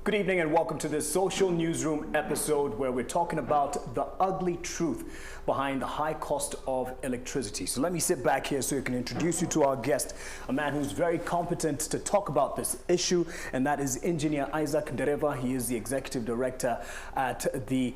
Good evening and welcome to this Social Newsroom episode where we're talking about the ugly truth behind the high cost of electricity. So let me sit back here so I can introduce you to our guest, a man who's very competent to talk about this issue, and that is Engineer Isaac Ndereva. He is the Executive Director at the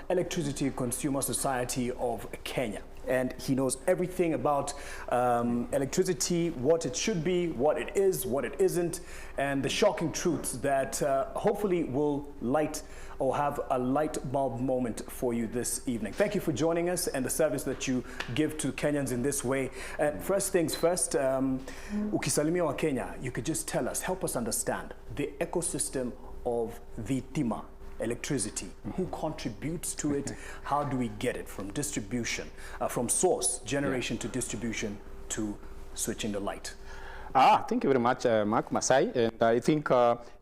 Electricity Consumer Society of Kenya. And he knows everything about electricity, what it should be, what it is, what it isn't, and the shocking truths that hopefully will light or have a light bulb moment for you this evening. Thank you for joining us and the service that you give to Kenyans in this way. And first things first, ukisalimia wa Kenya, you could just tell us, help us understand the ecosystem of the tima. Electricity, who contributes to it, how do we get it from distribution, from source, generation to distribution to switching the light? Thank you very much, Mark Masai. And I think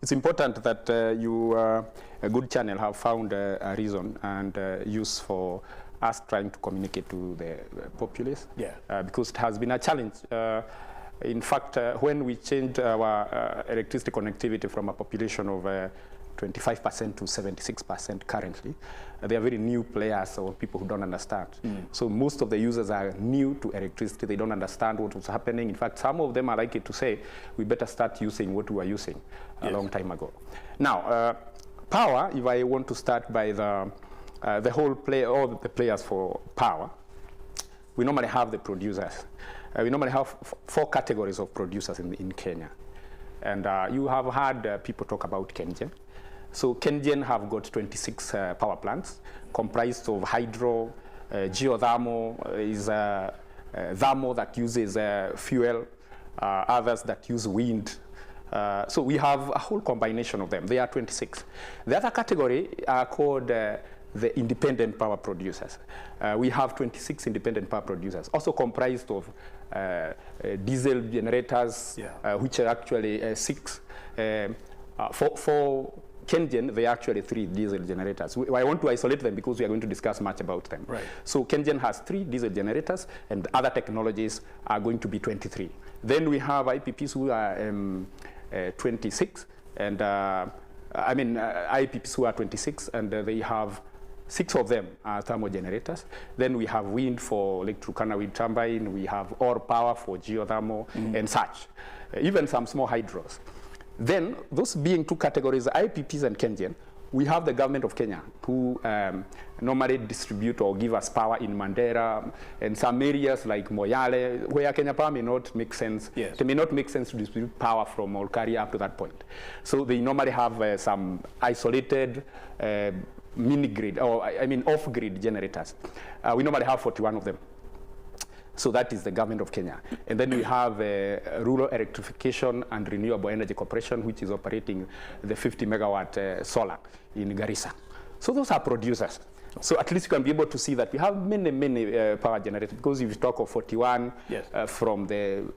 it's important that you, a good channel, have found a reason and use for us trying to communicate to the populace. Because it has been a challenge. In fact, when we changed our electricity connectivity from a population of 25% to 76% currently. They are very new players or people who don't understand. So most of the users are new to electricity. They don't understand what was happening. In fact, some of them are likely to say, we better start using what we were using a long time ago. Now, power, if I want to start by the whole play, all the players for power, we normally have the producers. We normally have four categories of producers in Kenya. And you have heard people talk about KenGen. So KenGen have got 26 power plants comprised of hydro, geothermal, is thermal that uses fuel, others that use wind. So we have a whole combination of them. They are 26. The other category are called the independent power producers. We have 26 independent power producers, also comprised of diesel generators, which are actually 6. For KenGen, they are actually 3 diesel generators. I want to isolate them because we are going to discuss much about them. So KenGen has 3 diesel generators, and other technologies are going to be 23. Then we have IPPs who are 26, and IPPs who are 26, and they have 6 of them are thermal generators. Then we have wind for Lake Turkana wind turbine. We have ore power for geothermal and such. Even some small hydros. Then, those being 2 categories, IPPs and KenGen, we have the government of Kenya who normally distribute or give us power in Mandera and some areas like Moyale, where Kenya Power may not make sense. It may not make sense to distribute power from Olkaria up to that point. So they normally have some isolated mini-grid, or off-grid generators. We normally have 41 of them. So that is the government of Kenya. And then we have Rural Electrification and Renewable Energy Corporation, which is operating the 50 megawatt solar in Garissa. So those are producers. So at least you can be able to see that we have many power generators, because if you talk of 41 from the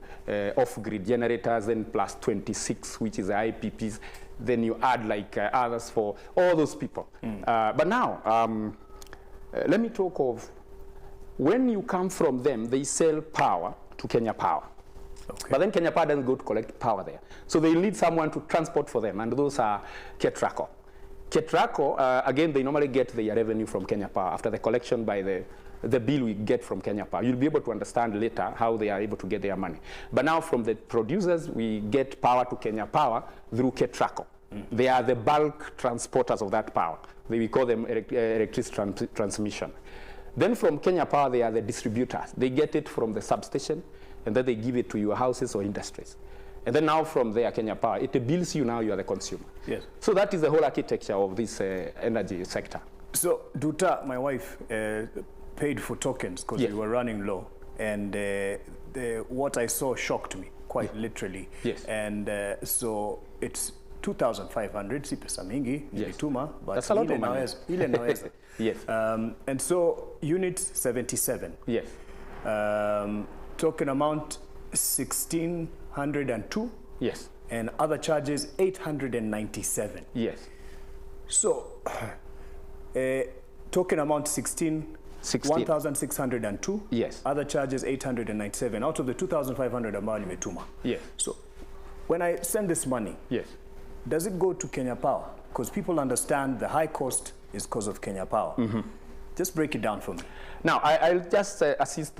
off-grid generators, then plus 26, which is the IPPs, then you add like others for all those people. But now, let me talk of when you come from them, they sell power to Kenya Power. But then Kenya Power doesn't go to collect power there. So they need someone to transport for them, and those are KETRACO. KETRACO, again, they normally get their revenue from Kenya Power after the collection by the bill we get from Kenya Power. You'll be able to understand later how they are able to get their money. But now from the producers, we get power to Kenya Power through KETRACO. They are the bulk transporters of that power. We call them electricity transmission. Then from Kenya Power, they are the distributors. They get it from the substation, and then they give it to your houses or industries. And then now from there, Kenya Power, it bills you, now you are the consumer. So that is the whole architecture of this energy sector. So Duta, my wife, paid for tokens because we were running low. And what I saw shocked me, quite literally. And so it's 2,500, si pesa mingi, nilituma, but that's a lot of money. Ile naweza. And so unit 77. Token amount 1,602. And other charges 897. So token amount 1,602. Other charges 897 out of the 2,500 ambayo nimetuma. So when I send this money, does it go to Kenya Power? Because people understand the high cost is because of Kenya Power. Just break it down for me. Now, I'll just assist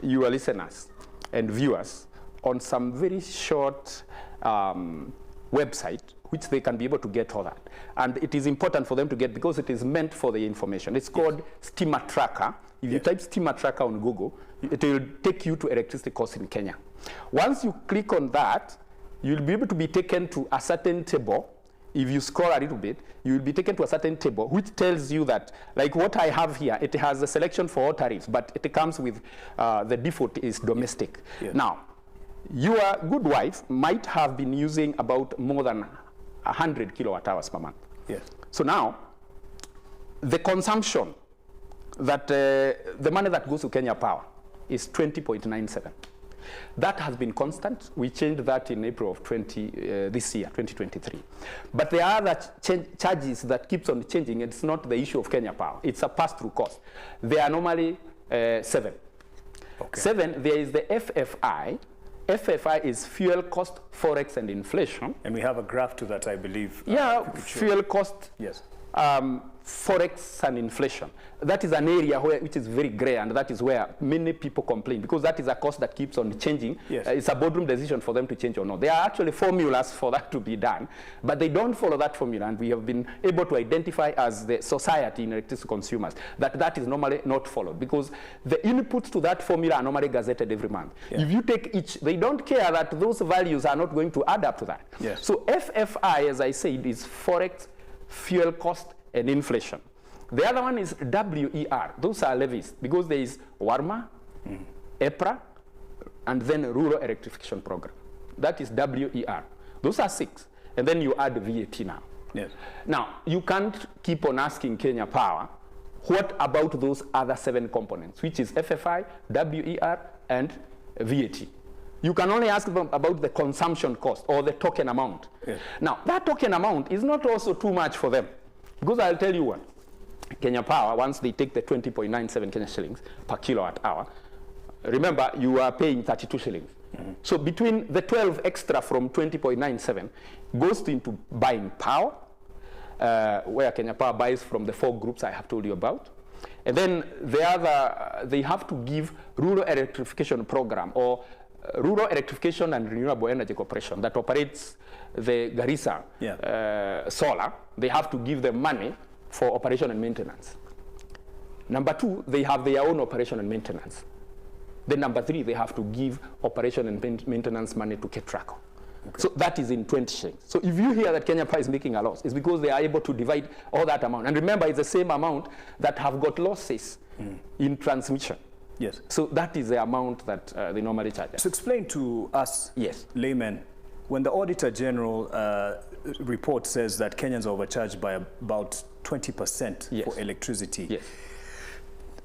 your listeners and viewers on some very short website which they can be able to get all that. And it is important for them to get because it is meant for the information. It's called Steamer Tracker. If you type Steamer Tracker on Google, it will take you to electricity costs in Kenya. Once you click on that, you'll be able to be taken to a certain table. If you scroll a little bit, you will be taken to a certain table which tells you that, like what I have here, it has a selection for all tariffs, but it comes with the default is domestic. Now, your good wife might have been using about more than 100 kilowatt hours per month. So now, the consumption that the money that goes to Kenya Power is 20.97. That has been constant. We changed that in April of this year, 2023. But there are other charges that keeps on changing. It's not the issue of Kenya Power. It's a pass-through cost. They are normally 7. 7, there is the FFI. FFI is fuel cost, forex, and inflation. And we have a graph to that, I believe. Fuel cost. Forex and inflation. That is an area which is very gray, and that is where many people complain because that is a cost that keeps on changing. It's a boardroom decision for them to change or not. There are actually formulas for that to be done, but they don't follow that formula, and we have been able to identify as the society in electricity consumers that that is normally not followed because the inputs to that formula are normally gazetted every month. If you take each, they don't care that those values are not going to add up to that. So FFI, as I said, is forex, fuel cost, and inflation. The other one is WER. Those are levies because there is WARMA, EPRA, and then Rural Electrification Program. That is WER. Those are 6. And then you add VAT now. Now, you can't keep on asking Kenya Power, what about those other 7 components, which is FFI, WER, and VAT. You can only ask them about the consumption cost or the token amount. Now, that token amount is not also too much for them. Because I'll tell you what, Kenya Power, once they take the 20.97 Kenya shillings per kilowatt hour, remember you are paying 32 shillings. So between the 12 extra from 20.97 goes into buying power, where Kenya Power buys from the 4 groups I have told you about. And then the other, they have to give rural electrification program or Rural Electrification and Renewable Energy Corporation that operates the Garissa solar. They have to give them money for operation and maintenance. Number 2, they have their own operation and maintenance. Then number 3, they have to give operation and maintenance money to KETRACO. So that is in 20 shillings. So if you hear that Kenya Power is making a loss, it's because they are able to divide all that amount. And remember, it's the same amount that have got losses in transmission. So that is the amount that they normally charge. So explain to us, laymen, when the Auditor General report says that Kenyans are overcharged by about 20% for electricity,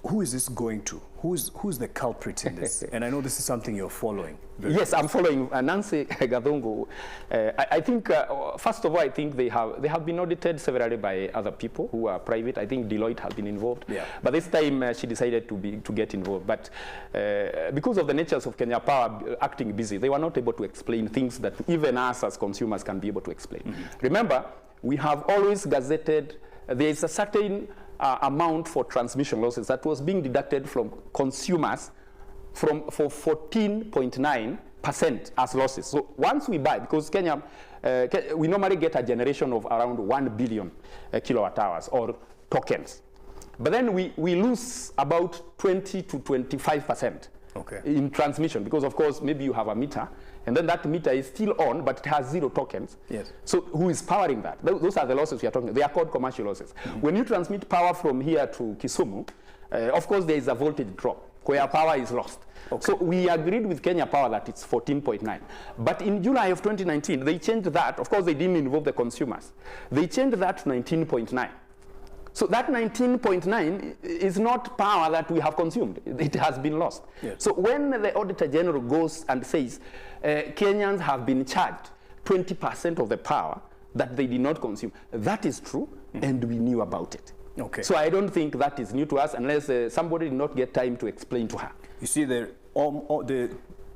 who is this going to? Who's the culprit in this? And I know this is something you're following. Yes, I'm following. Nancy Gathungu, I think, first of all, I think they have been audited severally by other people who are private. I think Deloitte has been involved. But this time she decided to get involved. But because of the natures of Kenya Power acting busy, they were not able to explain things that even us as consumers can be able to explain. Remember, we have always gazetted, there is a certain amount for transmission losses that was being deducted from consumers for 14.9% as losses. So once we buy, because Kenya, we normally get a generation of around 1 billion kilowatt hours or tokens. But then we lose about 20 to 25% in transmission because, of course, maybe you have a meter and then that meter is still on, but it has 0 tokens. So who is powering that? Those are the losses we are talking about. They are called commercial losses. When you transmit power from here to Kisumu, of course, there is a voltage drop where power is lost. So we agreed with Kenya Power that it's 14.9. But in July of 2019, they changed that. Of course, they didn't involve the consumers. They changed that to 19.9. So that 19.9 is not power that we have consumed. It has been lost. So when the Auditor General goes and says, Kenyans have been charged 20% of the power that they did not consume, that is true, and we knew about it. So I don't think that is new to us unless somebody did not get time to explain to her. You see, the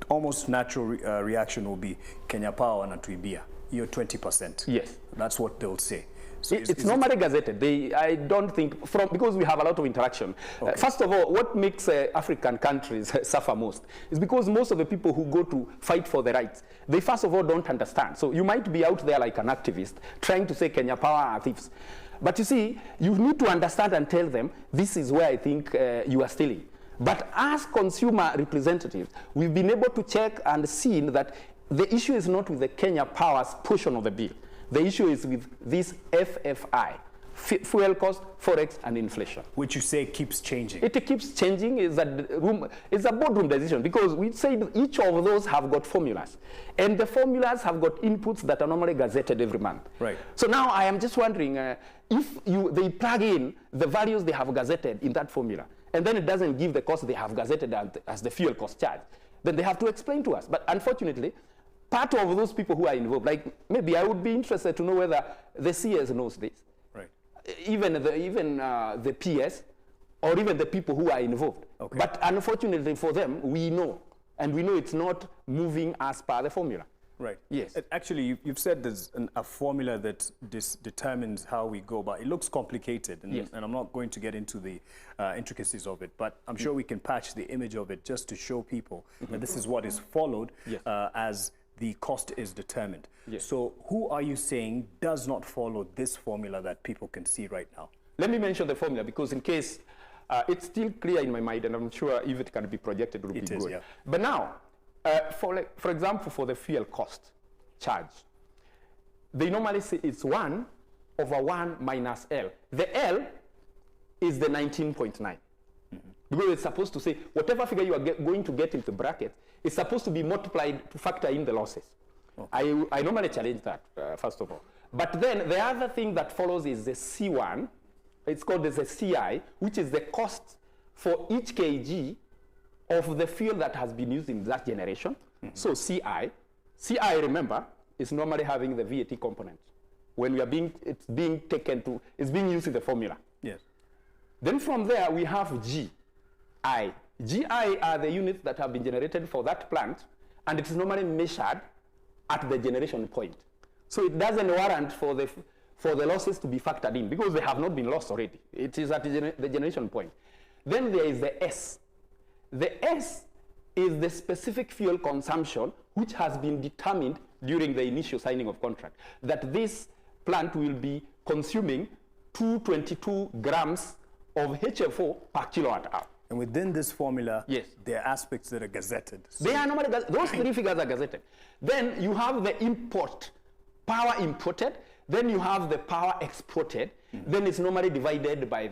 almost natural reaction will be Kenya Power and Atuibia. you're 20%. Yes. That's what they'll say. So It's normally gazetted. I don't think, because we have a lot of interaction. Okay. First of all, what makes African countries suffer most is because most of the people who go to fight for the rights, they first of all don't understand. So you might be out there like an activist trying to say Kenya Power are thieves. But you see, you need to understand and tell them, this is where I think you are stealing. But as consumer representatives, we've been able to check and seen that the issue is not with the Kenya Power's portion of the bill. The issue is with this FFI, fuel cost, forex, and inflation. Which you say keeps changing. It keeps changing. It's a boardroom decision, because we say each of those have got formulas. And the formulas have got inputs that are normally gazetted every month. Right. So now I am just wondering if they plug in the values they have gazetted in that formula, and then it doesn't give the cost they have gazetted as the fuel cost charge, then they have to explain to us. But unfortunately, part of those people who are involved, like maybe I would be interested to know whether the CS knows this, right? Even the PS, or even the people who are involved. Okay. But unfortunately for them, we know, and we know it's not moving as per the formula. Right. Yes. Actually, you've said there's a formula that determines how we go, but it looks complicated, and, yes. and I'm not going to get into the intricacies of it, but I'm sure we can patch the image of it just to show people that this is what is followed yes. As the cost is determined. Yes. So who are you saying does not follow this formula that people can see right now? Let me mention the formula, because in case it's still clear in my mind, and I'm sure if it can be projected, it will be good. Yeah. But now, for example, for the fuel cost charge, they normally say it's 1 over 1 minus L. The L is the 19.9. Because it's supposed to say whatever figure you are going to get into the bracket is supposed to be multiplied to factor in the losses. Okay. I normally challenge that, first of all. But then the other thing that follows is the C1. It's called as a CI, which is the cost for each kg of the fuel that has been used in that generation. Mm-hmm. So CI, remember, is normally having the VAT component. When it's being used in the formula. Yes. Then from there, we have GI. GI are the units that have been generated for that plant, and it is normally measured at the generation point. So it doesn't warrant for the losses to be factored in, because they have not been lost already. It is at the generation point. Then there is the S. The S is the specific fuel consumption which has been determined during the initial signing of contract, that this plant will be consuming 222 grams of HFO per kilowatt hour. And within this formula, yes, there are aspects that are gazetted. So they are normally those 3 figures are gazetted. Then you have the power imported. Then you have the power exported. Mm-hmm. Then it's normally divided by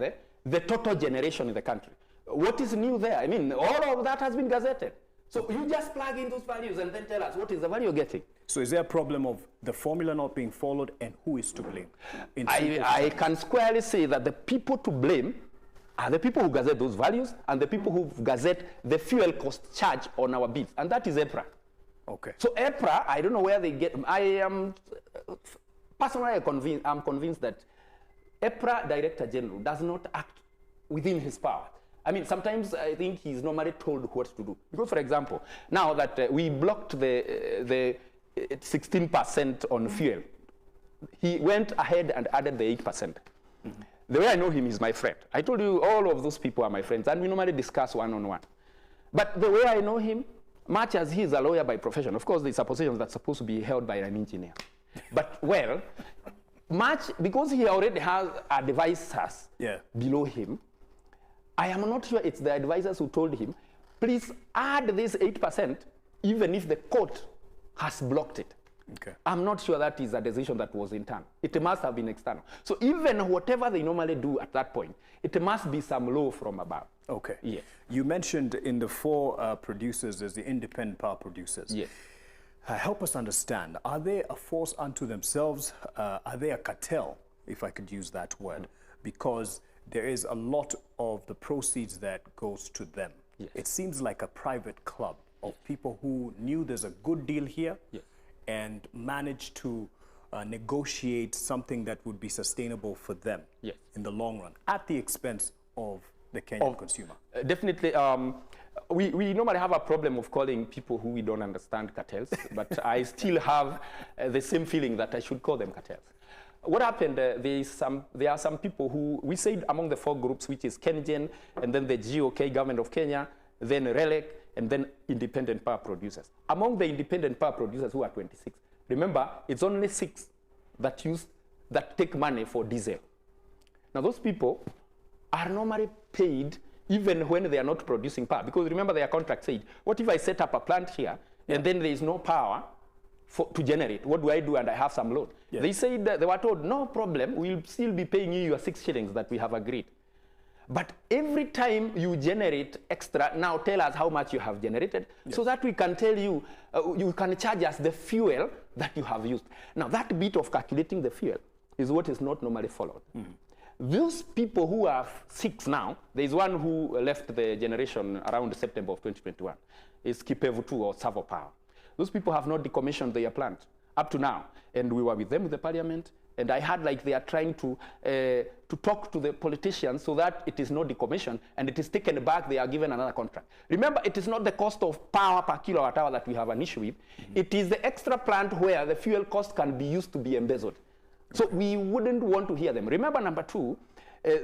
the total generation in the country. What is new there? I mean, all of that has been gazetted. So you just plug in those values and then tell us what is the value you're getting. So is there a problem of the formula not being followed, and who is to blame? I can squarely say that the people to blame are the people who gazette those values and the people who gazette the fuel cost charge on our bids, and that is EPRA. Okay. So EPRA, I don't know where they get. I am personally convinced that EPRA Director General does not act within his power. I mean, sometimes I think he's normally told what to do. Because, for example, now that we blocked the 16% on fuel, he went ahead and added the 8%. Mm-hmm. The way I know him is my friend. I told you all of those people are my friends, and we normally discuss one-on-one. But the way I know him, much as he is a lawyer by profession, of course, these are positions that's supposed to be held by an engineer. But, well, because he already has advisors below him, I am not sure it's the advisors who told him, please add this 8% even if the court has blocked it. Okay. I'm not sure that is a decision that was internal. It must have been external. So even whatever they normally do at that point, it must be some law from above. Okay. Yeah. You mentioned in the 4 producers, there's the independent power producers. Yes. Help us understand, are they a force unto themselves? Are they a cartel, if I could use that word? Because there is a lot of the proceeds that goes to them. Yes. It seems like a private club of people who knew there's a good deal here, yes, and managed to negotiate something that would be sustainable for them, yes, in the long run, at the expense of the Kenyan consumer. Definitely. We normally have a problem of calling people who we don't understand cartels, but I still have the same feeling that I should call them cartels. What happened, there are some people who, we said among the 4 groups, which is KenGen, and then the GOK, Government of Kenya, then RELEC, and then independent power producers. Among the independent power producers, who are 26, remember, it's only 6 that take money for diesel. Now, those people are normally paid even when they are not producing power. Because remember, their contract said, what if I set up a plant here and then there is no power to generate? What do I do? And I have some load. Yeah. They said that they were told, no problem, we'll still be paying you your 6 shillings that we have agreed. But every time you generate extra, now tell us how much you have generated, so that we can tell you, you can charge us the fuel that you have used. Now, that bit of calculating the fuel is what is not normally followed. Those people who are 6 now, there is one who left the generation around September of 2021, is Kipevu 2 or Savo Power. Those people have not decommissioned their plant up to now. And we were with them with the parliament, and I heard like they are trying to talk to the politicians so that it is not decommissioned and it is taken back, they are given another contract. Remember, it is not the cost of power per kilowatt hour that we have an issue with. It is the extra plant where the fuel cost can be used to be embezzled. So we wouldn't want to hear them. Remember, number 2,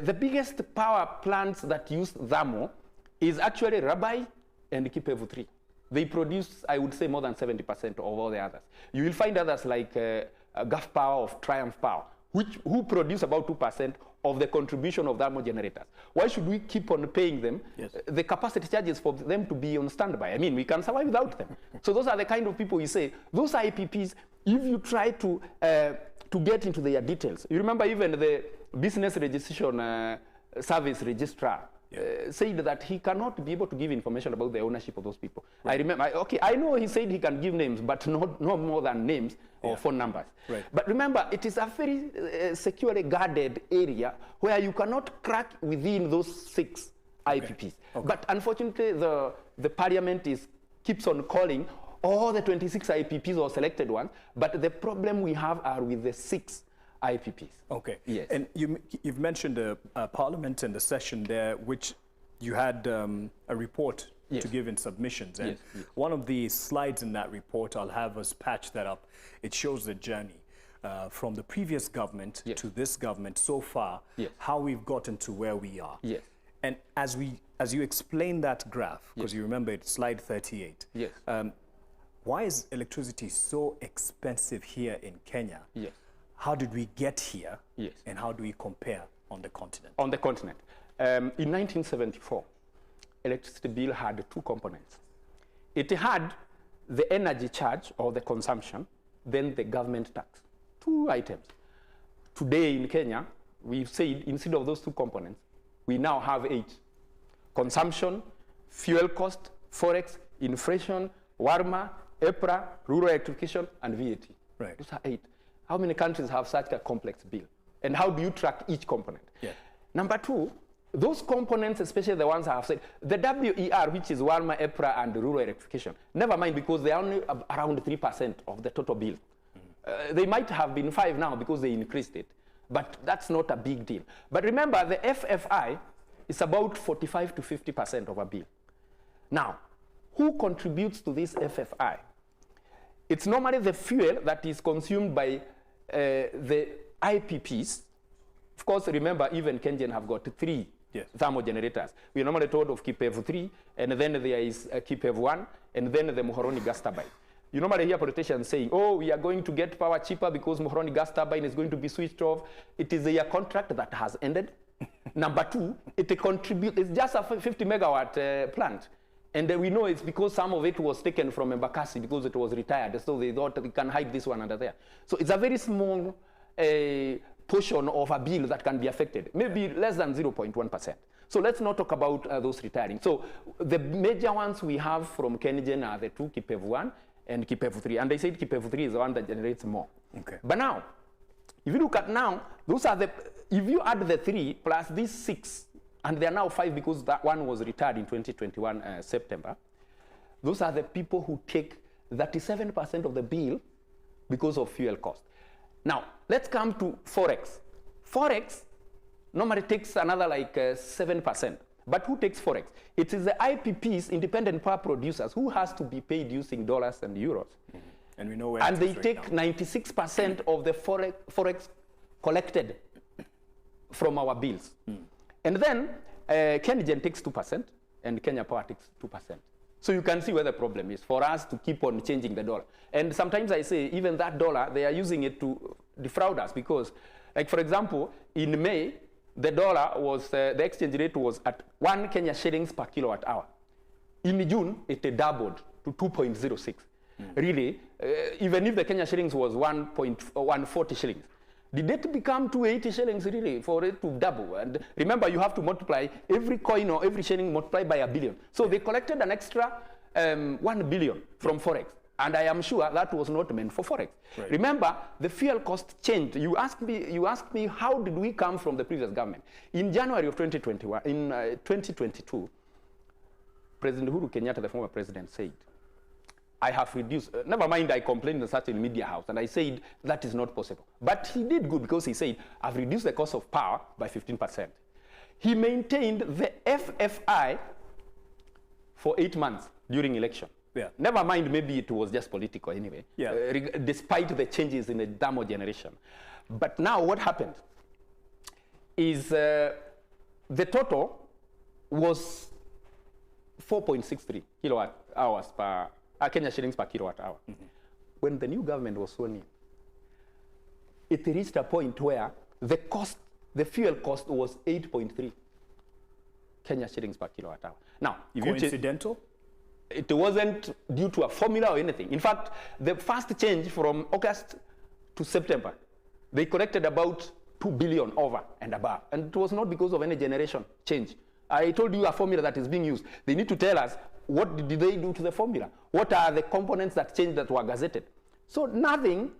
the biggest power plants that use thermal is actually Rabai and Kipevu 3. They produce, I would say, more than 70% of all the others. You will find others like Gulf Power of Triumph Power, who produce about 2% of the contribution of thermal generators. Why should we keep on paying them the capacity charges for them to be on standby? I mean, we can survive without them. So those are the kind of people you say, those IPPs, if you try to get into their details, you remember even the Business Registration Service Registrar said that he cannot be able to give information about the ownership of those people. Right. I remember, I know he said he can give names, but not more than names or phone numbers. Right. But remember, it is a very securely guarded area where you cannot crack within those 6 IPPs. Okay. But unfortunately, the parliament keeps on calling all the 26 IPPs or selected ones, but the problem we have are with the 6 IPPs. Okay. Yes. And you've mentioned the parliament and the session there, which you had a report to give in submissions. And one of the slides in that report, I'll have us patch that up. It shows the journey from the previous government to this government so far, how we've gotten to where we are. Yes. And as you explain that graph, because you remember it's slide 38. Yes. Why is electricity so expensive here in Kenya? Yes. How did we get here? Yes. And how do we compare on the continent? On the continent. In 1974, electricity bill had 2 components. It had the energy charge or the consumption, then the government tax. 2 items. Today in Kenya, we've said instead of those 2 components, we now have 8. Consumption, fuel cost, forex, inflation, WARMA, EPRA, rural electrification, and VAT. Right. Those are 8. How many countries have such a complex bill? And how do you track each component? Yeah. Number 2, those components, especially the ones I have said, the WER, which is WARMA, EPRA, and rural electrification, never mind because they are only around 3% of the total bill. They might have been 5 now because they increased it, but that's not a big deal. But remember, the FFI is about 45 to 50% of a bill. Now, who contributes to this FFI? It's normally the fuel that is consumed by the IPPs. Of course, remember, even KenGen have got 3 thermal generators. We are normally told of Kipevu 3, and then there is Kipevu 1, and then the Muhoroni gas turbine. You normally hear politicians saying, oh, we are going to get power cheaper because Muhoroni gas turbine is going to be switched off. It is a contract that has ended. Number 2, it's just a 50 megawatt plant. And we know it's because some of it was taken from Embakasi because it was retired. So they thought we can hide this one under there. So it's a very small portion of a bill that can be affected, maybe less than 0.1%. So let's not talk about those retiring. So the major ones we have from KenGen are the 2, Kipevu 1 and Kipevu 3. And they said Kipevu 3 is the one that generates more. Okay. But now, if you look at now, those are if you add the 3 plus these 6, and they are now 5 because that one was retired in 2021 September. Those are the people who take 37% of the bill because of fuel cost. Now, let's come to Forex. Forex normally takes another like 7%. But who takes forex? It is the IPPs, independent power producers, who has to be paid using dollars and euros. And we know where And it they is right take now. 96% of the forex collected from our bills. And then Kenyan takes 2% and Kenya Power takes 2%. So you can see where the problem is for us to keep on changing the dollar. And sometimes I say even that dollar, they are using it to defraud us because, like for example, in May, the dollar was, the exchange rate was at 1 Kenya shillings per kilowatt hour. In June, it doubled to 2.06. Really, even if the Kenya shillings was 140 shillings, did it become 280 shillings really for it to double? And remember, you have to multiply every coin or every shilling multiplied by a billion. So they collected an extra 1 billion from forex. And I am sure that was not meant for forex. Right. Remember, the fuel cost changed. You asked me, how did we come from the previous government? In January of 2021, in 2022, President Uhuru Kenyatta, the former president, said, I have reduced, never mind I complained in such a media house, and I said that is not possible. But he did good because he said, I've reduced the cost of power by 15%. He maintained the FFI for 8 months during election. Yeah. Never mind, maybe it was just political anyway, yeah. Despite the changes in the thermal generation. But now what happened is the total was 4.63 kilowatt hours per Kenya shillings per kilowatt hour. When the new government was sworn in, it reached a point where the fuel cost was 8.3 Kenya shillings per kilowatt hour. Now, if coincidental? It wasn't due to a formula or anything. In fact, the first change from August to September, they collected about 2 billion over and above. And it was not because of any generation change. I told you a formula that is being used. They need to tell us what did they do to the formula? What are the components that changed that were gazetted? So nothing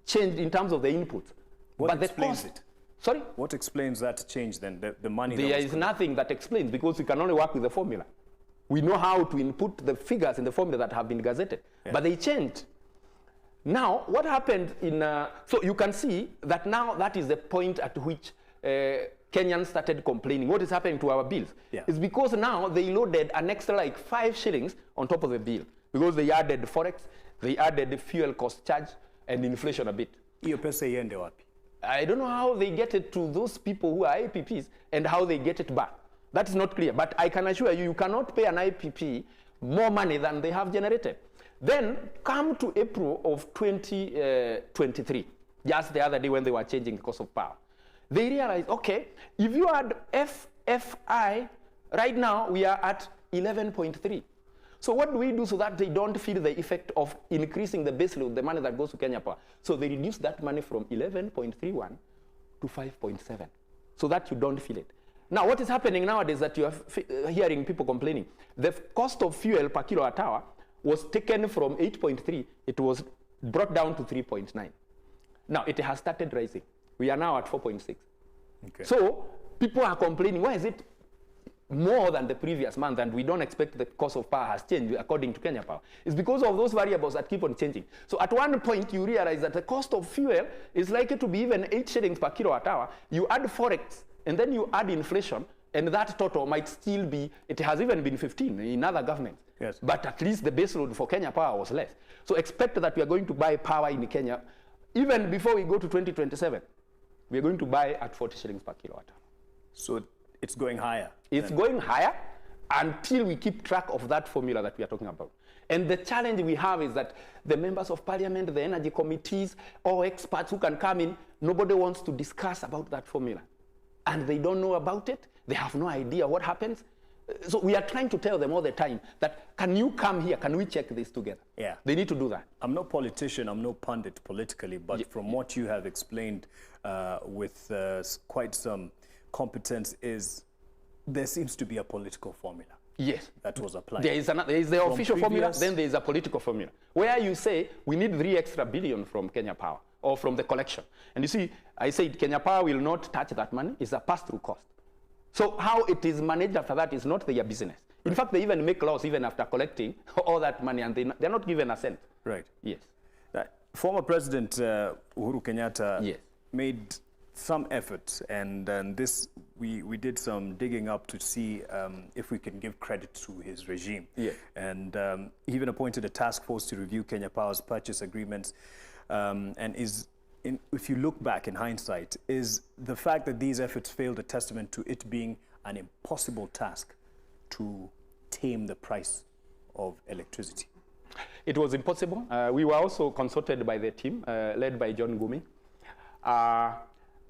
changed in terms of the inputs. What explains it? Sorry? What explains that change then, the money? There is nothing that explains because we can only work with the formula. We know how to input the figures in the formula that have been gazetted, but they changed. Now, what happened in, so you can see that now that is the point at which Kenyans started complaining. What is happening to our bills? It's because now they loaded an extra like 5 shillings on top of the bill because they added forex, they added the fuel cost charge and inflation a bit. Iyo pesa iende wapi? I don't know how they get it to those people who are IPPs and how they get it back. That is not clear, but I can assure you, you cannot pay an IPP more money than they have generated. Then come to April of 2023, just the other day when they were changing the cost of power. They realized, okay, if you add FFI, right now we are at 11.3. So what do we do so that they don't feel the effect of increasing the base load, the money that goes to Kenya Power? So they reduce that money from 11.31 to 5.7, so that you don't feel it. Now, what is happening nowadays that you are hearing people complaining? The cost of fuel per kilowatt hour was taken from 8.3, it was brought down to 3.9. Now, it has started rising. We are now at 4.6. Okay. So, people are complaining, why is it more than the previous month and we don't expect the cost of power has changed according to Kenya Power? It's because of those variables that keep on changing. So, at one point, you realize that the cost of fuel is likely to be even 8 shillings per kilowatt hour. You add forex, and then you add inflation, and that total might still be, it has even been 15 in other governments. Yes. But at least the base load for Kenya Power was less. So expect that we are going to buy power in Kenya, even before we go to 2027, we are going to buy at 40 shillings per kilowatt hour. So it's going higher? It's going higher until we keep track of that formula that we are talking about. And the challenge we have is that the members of parliament, the energy committees, or experts who can come in, nobody wants to discuss about that formula. And they don't know about it. They have no idea what happens. So we are trying to tell them all the time that, can you come here? Can we check this together? Yeah. They need to do that. I'm no politician, I'm no pundit politically, but from what you have explained with quite some competence is there seems to be a political formula. Yes. That was applied. There is the official formula, then there is a political formula, where you say, we need 3 extra billion from Kenya Power, or from the collection. And you see, I said Kenya Power will not touch that money. It's a pass-through cost. So how it is managed after that is not their business. In fact, they even make laws even after collecting all that money, and they're not given a cent. Right. Yes. Former President Uhuru Kenyatta yes. made some effort, and this we did some digging up to see if we can give credit to his regime. Yeah. And he even appointed a task force to review Kenya Power's purchase agreements. If you look back in hindsight, is the fact that these efforts failed a testament to it being an impossible task to tame the price of electricity? It was impossible. We were also consulted by the team led by John Gumi.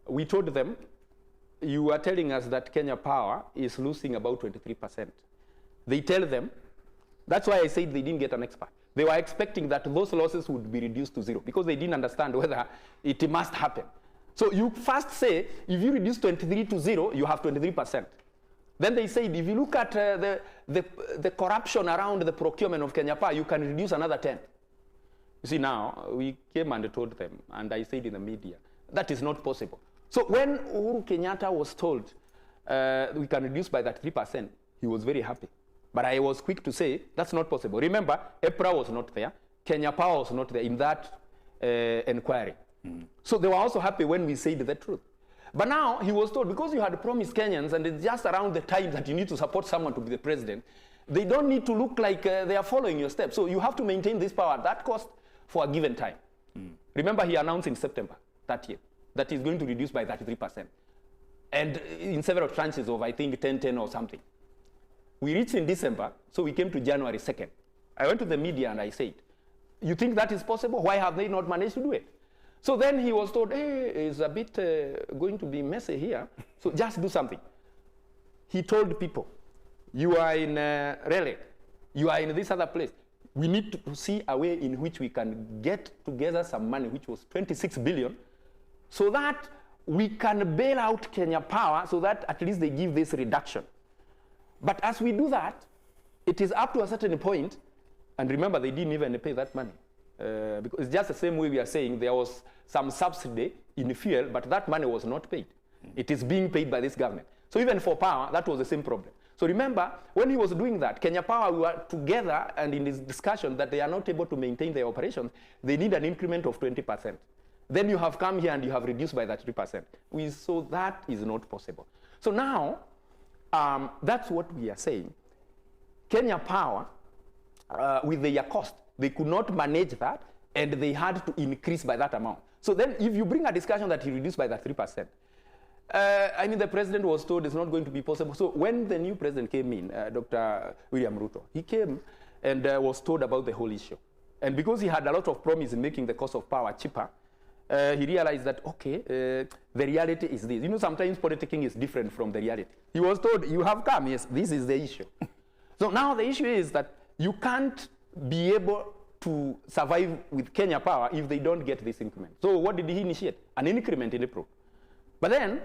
We told them, you are telling us that Kenya Power is losing about 23%. They tell them, that's why I said they didn't get an expert. They were expecting that those losses would be reduced to zero because they didn't understand whether it must happen. So you first say, if you reduce 23 to zero, you have 23%. Then they said, if you look at the corruption around the procurement of Kenya Power, you can reduce another 10. You see, now, we came and told them, and I said in the media, that is not possible. So when Uhuru Kenyatta was told we can reduce by that 3%, he was very happy. But I was quick to say, that's not possible. Remember, EPRA was not there. Kenya Power was not there in that inquiry. So they were also happy when we said the truth. But now he was told, because you had promised Kenyans, and it's just around the time that you need to support someone to be the president, they don't need to look like they are following your steps. So you have to maintain this power at that cost for a given time. Remember, he announced in September that year that he's going to reduce by 33%. And in several tranches of, I think, 10 or something. We reached in December, so we came to January 2nd. I went to the media and I said, you think that is possible? Why have they not managed to do it? So then he was told, hey, it's a bit going to be messy here, so just do something. He told people, you are in Raleigh, you are in this other place. We need to see a way in which we can get together some money, which was 26 billion, so that we can bail out Kenya Power so that at least they give this reduction. But as we do that, it is up to a certain point, and remember, they didn't even pay that money. Because it's just the same way we are saying there was some subsidy in fuel, but that money was not paid. It is being paid by this government. So even for power, that was the same problem. So remember, when he was doing that, Kenya Power, we were together and in this discussion that they are not able to maintain their operations, they need an increment of 20%. Then you have come here and you have reduced by that 3%. We saw that is not possible. So now, that's what we are saying. Kenya Power, with their cost, they could not manage that, and they had to increase by that amount. So then if you bring a discussion that he reduced by that 3%, I mean, the president was told it's not going to be possible. So when the new president came in, Dr. William Ruto, he came and was told about the whole issue. And because he had a lot of promise in making the cost of power cheaper, he realized that, okay, the reality is this. You know, sometimes politicking is different from the reality. He was told, you have come, yes, this is the issue. So now the issue is that you can't be able to survive with Kenya Power if they don't get this increment. So what did he initiate? An increment in April. But then,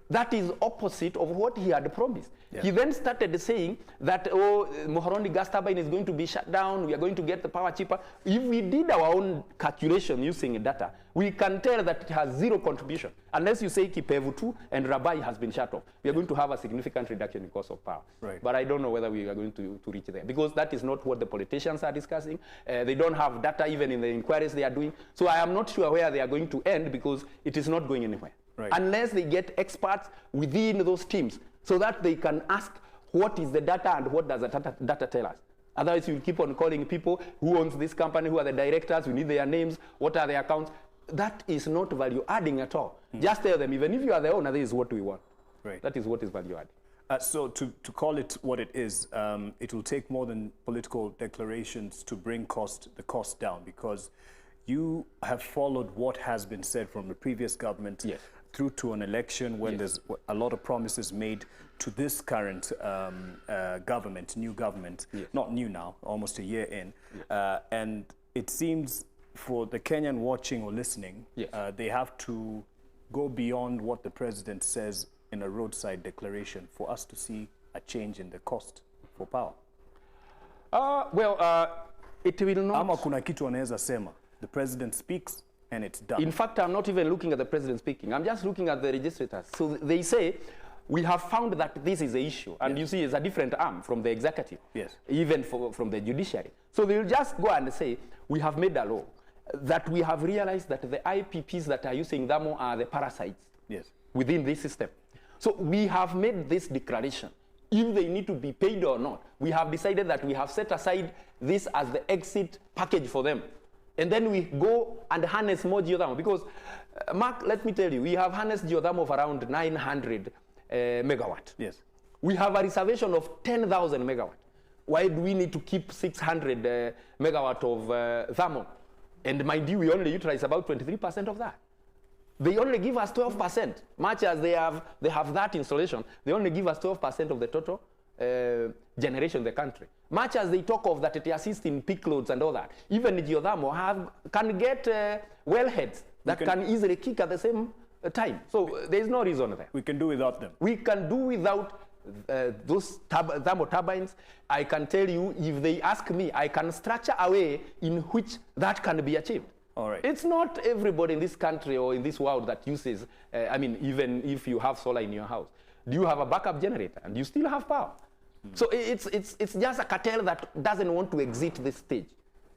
that is opposite of what he had promised. Yeah. He then started saying that, oh, Muhoroni gas turbine is going to be shut down, we are going to get the power cheaper. If we did our own calculation using data, we can tell that it has zero contribution. Unless you say Kipevu 2 and Rabai has been shut off, we are going to have a significant reduction in cost of power. Right. But I don't know whether we are going to reach there, because that is not what the politicians are discussing. They don't have data even in the inquiries they are doing. So I am not sure where they are going to end, because it is not going anywhere. Right. Unless they get experts within those teams so that they can ask what is the data and what does the data tell us. Otherwise, you keep on calling people who owns this company, who are the directors, we need their names, what are their accounts. That is not value adding at all. Just tell them, even if you are the owner, this is what we want. Right. That is what is value adding. So to call it what it is, it will take more than political declarations to bring the cost down, because you have followed what has been said from the previous government. Yes. Through to an election when there's a lot of promises made to this current government, new government, not new now, almost a year in. And it seems for the Kenyan watching or listening, they have to go beyond what the president says in a roadside declaration for us to see a change in the cost for power. It will not. Ama kuna kitu anaweza sema. The president speaks, and it's done. In fact, I'm not even looking at the president speaking. I'm just looking at the registrators. So they say, we have found that this is the issue. And you see, it's a different arm from the executive, even from the judiciary. So they'll just go and say, we have made a law that we have realized that the IPPs that are using Damo are the parasites within this system. So we have made this declaration. If they need to be paid or not, we have decided that we have set aside this as the exit package for them. And then we go and harness more geothermal. Because, Mark, let me tell you, we have harnessed geothermal of around 900 megawatt. Yes. We have a reservation of 10,000 megawatt. Why do we need to keep 600 megawatt of thermal? And mind you, we only utilize about 23% of that. They only give us 12%. Much as they have that installation, they only give us 12% of the total generation in the country. Much as they talk of that it assists in peak loads and all that, even geothermal can get wellheads that can easily kick at the same time. So there's no reason there. We can do without them. We can do without those thermal turbines. I can tell you, if they ask me, I can structure a way in which that can be achieved. All right. It's not everybody in this country or in this world that uses, even if you have solar in your house, do you have a backup generator and you still have power? So it's just a cartel that doesn't want to exit this stage.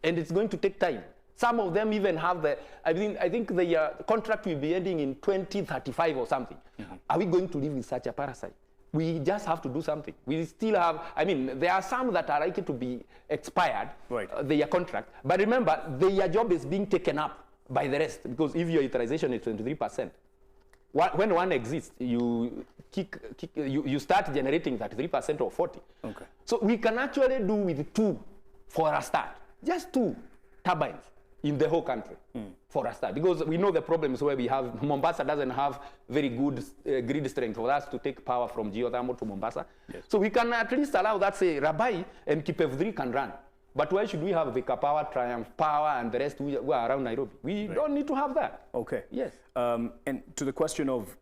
And it's going to take time. Some of them even have I think the contract will be ending in 2035 or something. Are we going to live with such a parasite? We just have to do something. We still have, there are some that are likely to be expired, right. Their contract. But remember, their job is being taken up by the rest, because if your utilization is 23%, when one exists, you start generating 33% or 40%. Okay. So we can actually do with 2 for a start, just 2 turbines in the whole country for a start, because we know the problems where we have Mombasa doesn't have very good grid strength for us to take power from geothermal to Mombasa. Yes. So we can at least allow that, say, Rabai and Kipevdri can run. But why should we have Vika Power, Triumph Power, and the rest who are around Nairobi? We don't need to have that. Okay. Yes. And to the question of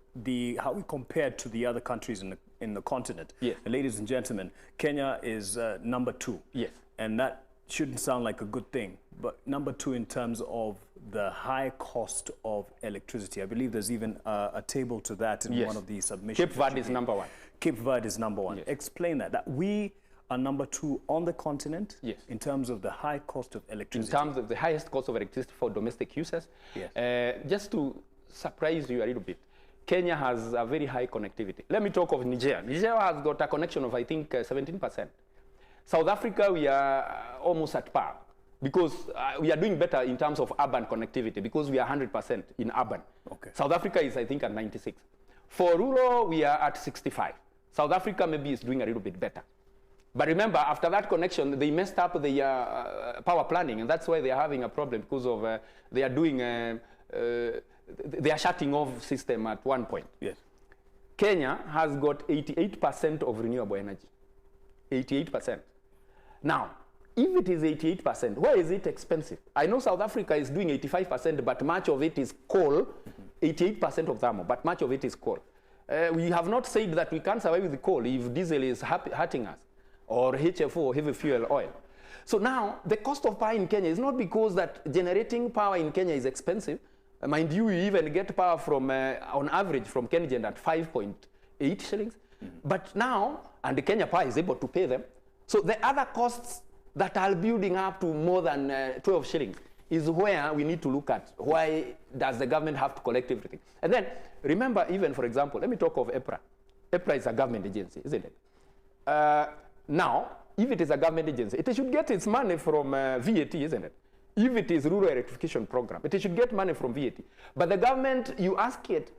how we compare to the other countries in the continent. Yes. Ladies and gentlemen, Kenya is number 2. Yes. And that shouldn't sound like a good thing, but number 2 in terms of the high cost of electricity. I believe there's even a table to that in one of the submissions. Cape Verde is number 1. Cape Verde is number 1. Yes. Explain that we are number 2 on the continent. Yes. In terms of the high cost of electricity. In terms of the highest cost of electricity for domestic users. Yes. Just to surprise you a little bit, Kenya has a very high connectivity. Let me talk of Niger. Niger has got a connection of, I think, 17%. South Africa, we are almost at par, because we are doing better in terms of urban connectivity, because we are 100% in urban. Okay. South Africa is, I think, at 96. For rural, we are at 65. South Africa maybe is doing a little bit better. But remember, after that connection, they messed up the power planning, and that's why they are having a problem, because of they are doing, they are shutting off system at one point. Yes. Kenya has got 88% of renewable energy. 88%. Now, if it is 88%, why is it expensive? I know South Africa is doing 85%, but much of it is coal, 88% of thermal, but much of it is coal. We have not said that we can't survive with coal if diesel is hurting us, or HFO, heavy fuel oil. So now, the cost of power in Kenya is not because that generating power in Kenya is expensive. Mind you, you even get power from, on average, from KenGen at 5.8 shillings. But now, and the Kenya Power is able to pay them. So the other costs that are building up to more than 12 shillings is where we need to look at. Why does the government have to collect everything? And then, remember, even, for example, let me talk of EPRA. EPRA is a government agency, isn't it? Now, if it is a government agency, it should get its money from VAT, isn't it? If it is rural electrification program, it should get money from VAT. But the government, you ask it,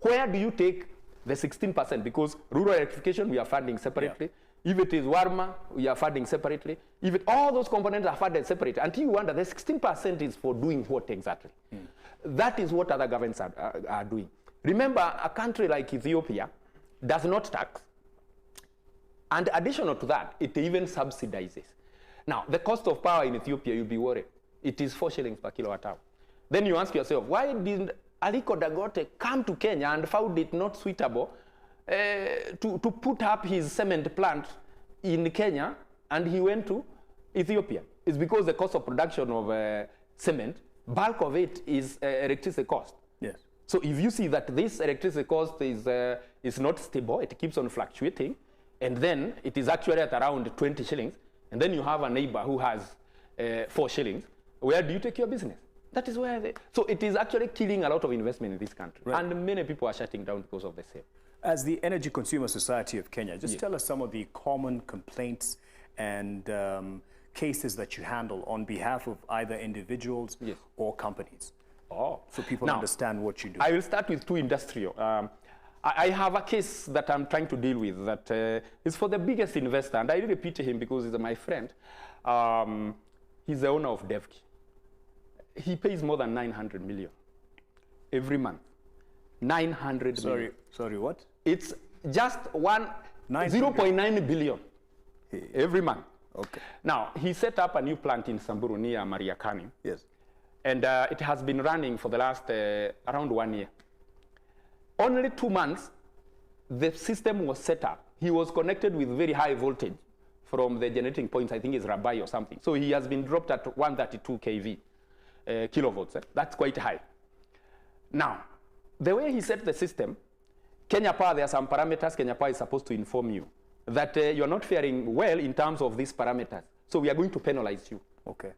where do you take the 16%? Because rural electrification, we are funding separately. Yeah. If it is Warma, we are funding separately. If all those components are funded separately, until you wonder, the 16% is for doing what exactly? That is what other governments are doing. Remember, a country like Ethiopia does not tax. And additional to that, it even subsidizes. Now, the cost of power in Ethiopia, you'll be worried. It is 4 shillings per kilowatt hour. Then you ask yourself, why didn't Aliko Dangote come to Kenya and found it not suitable to put up his cement plant in Kenya, and he went to Ethiopia? It's because the cost of production of cement, bulk of it is electricity cost. Yes. So if you see that this electricity cost is not stable, it keeps on fluctuating, and then it is actually at around 20 shillings, and then you have a neighbor who has 4 shillings, where do you take your business? That is where so it is actually killing a lot of investment in this country. Right. And many people are shutting down because of the same. As the Energy Consumer Society of Kenya, just tell us some of the common complaints and cases that you handle on behalf of either individuals or companies. Oh. So people Now, understand what you do. I will start with two industrial. I have a case that I'm trying to deal with that is for the biggest investor, and I really pity him because he's my friend. He's the owner of Devki. He pays more than 900 million every month. 900 million. Sorry, what? It's just 0.9 billion every month. Okay. Now, he set up a new plant in Samburu near Mariakani. Yes. And it has been running for the last around 1 year. Only 2 months, the system was set up. He was connected with very high voltage from the generating points, I think it's Rabai or something. So he has been dropped at 132 kV, kilovolts. That's quite high. Now, the way he set the system, Kenya Power, there are some parameters Kenya Power is supposed to inform you that you're not faring well in terms of these parameters. So we are going to penalize you. Okay.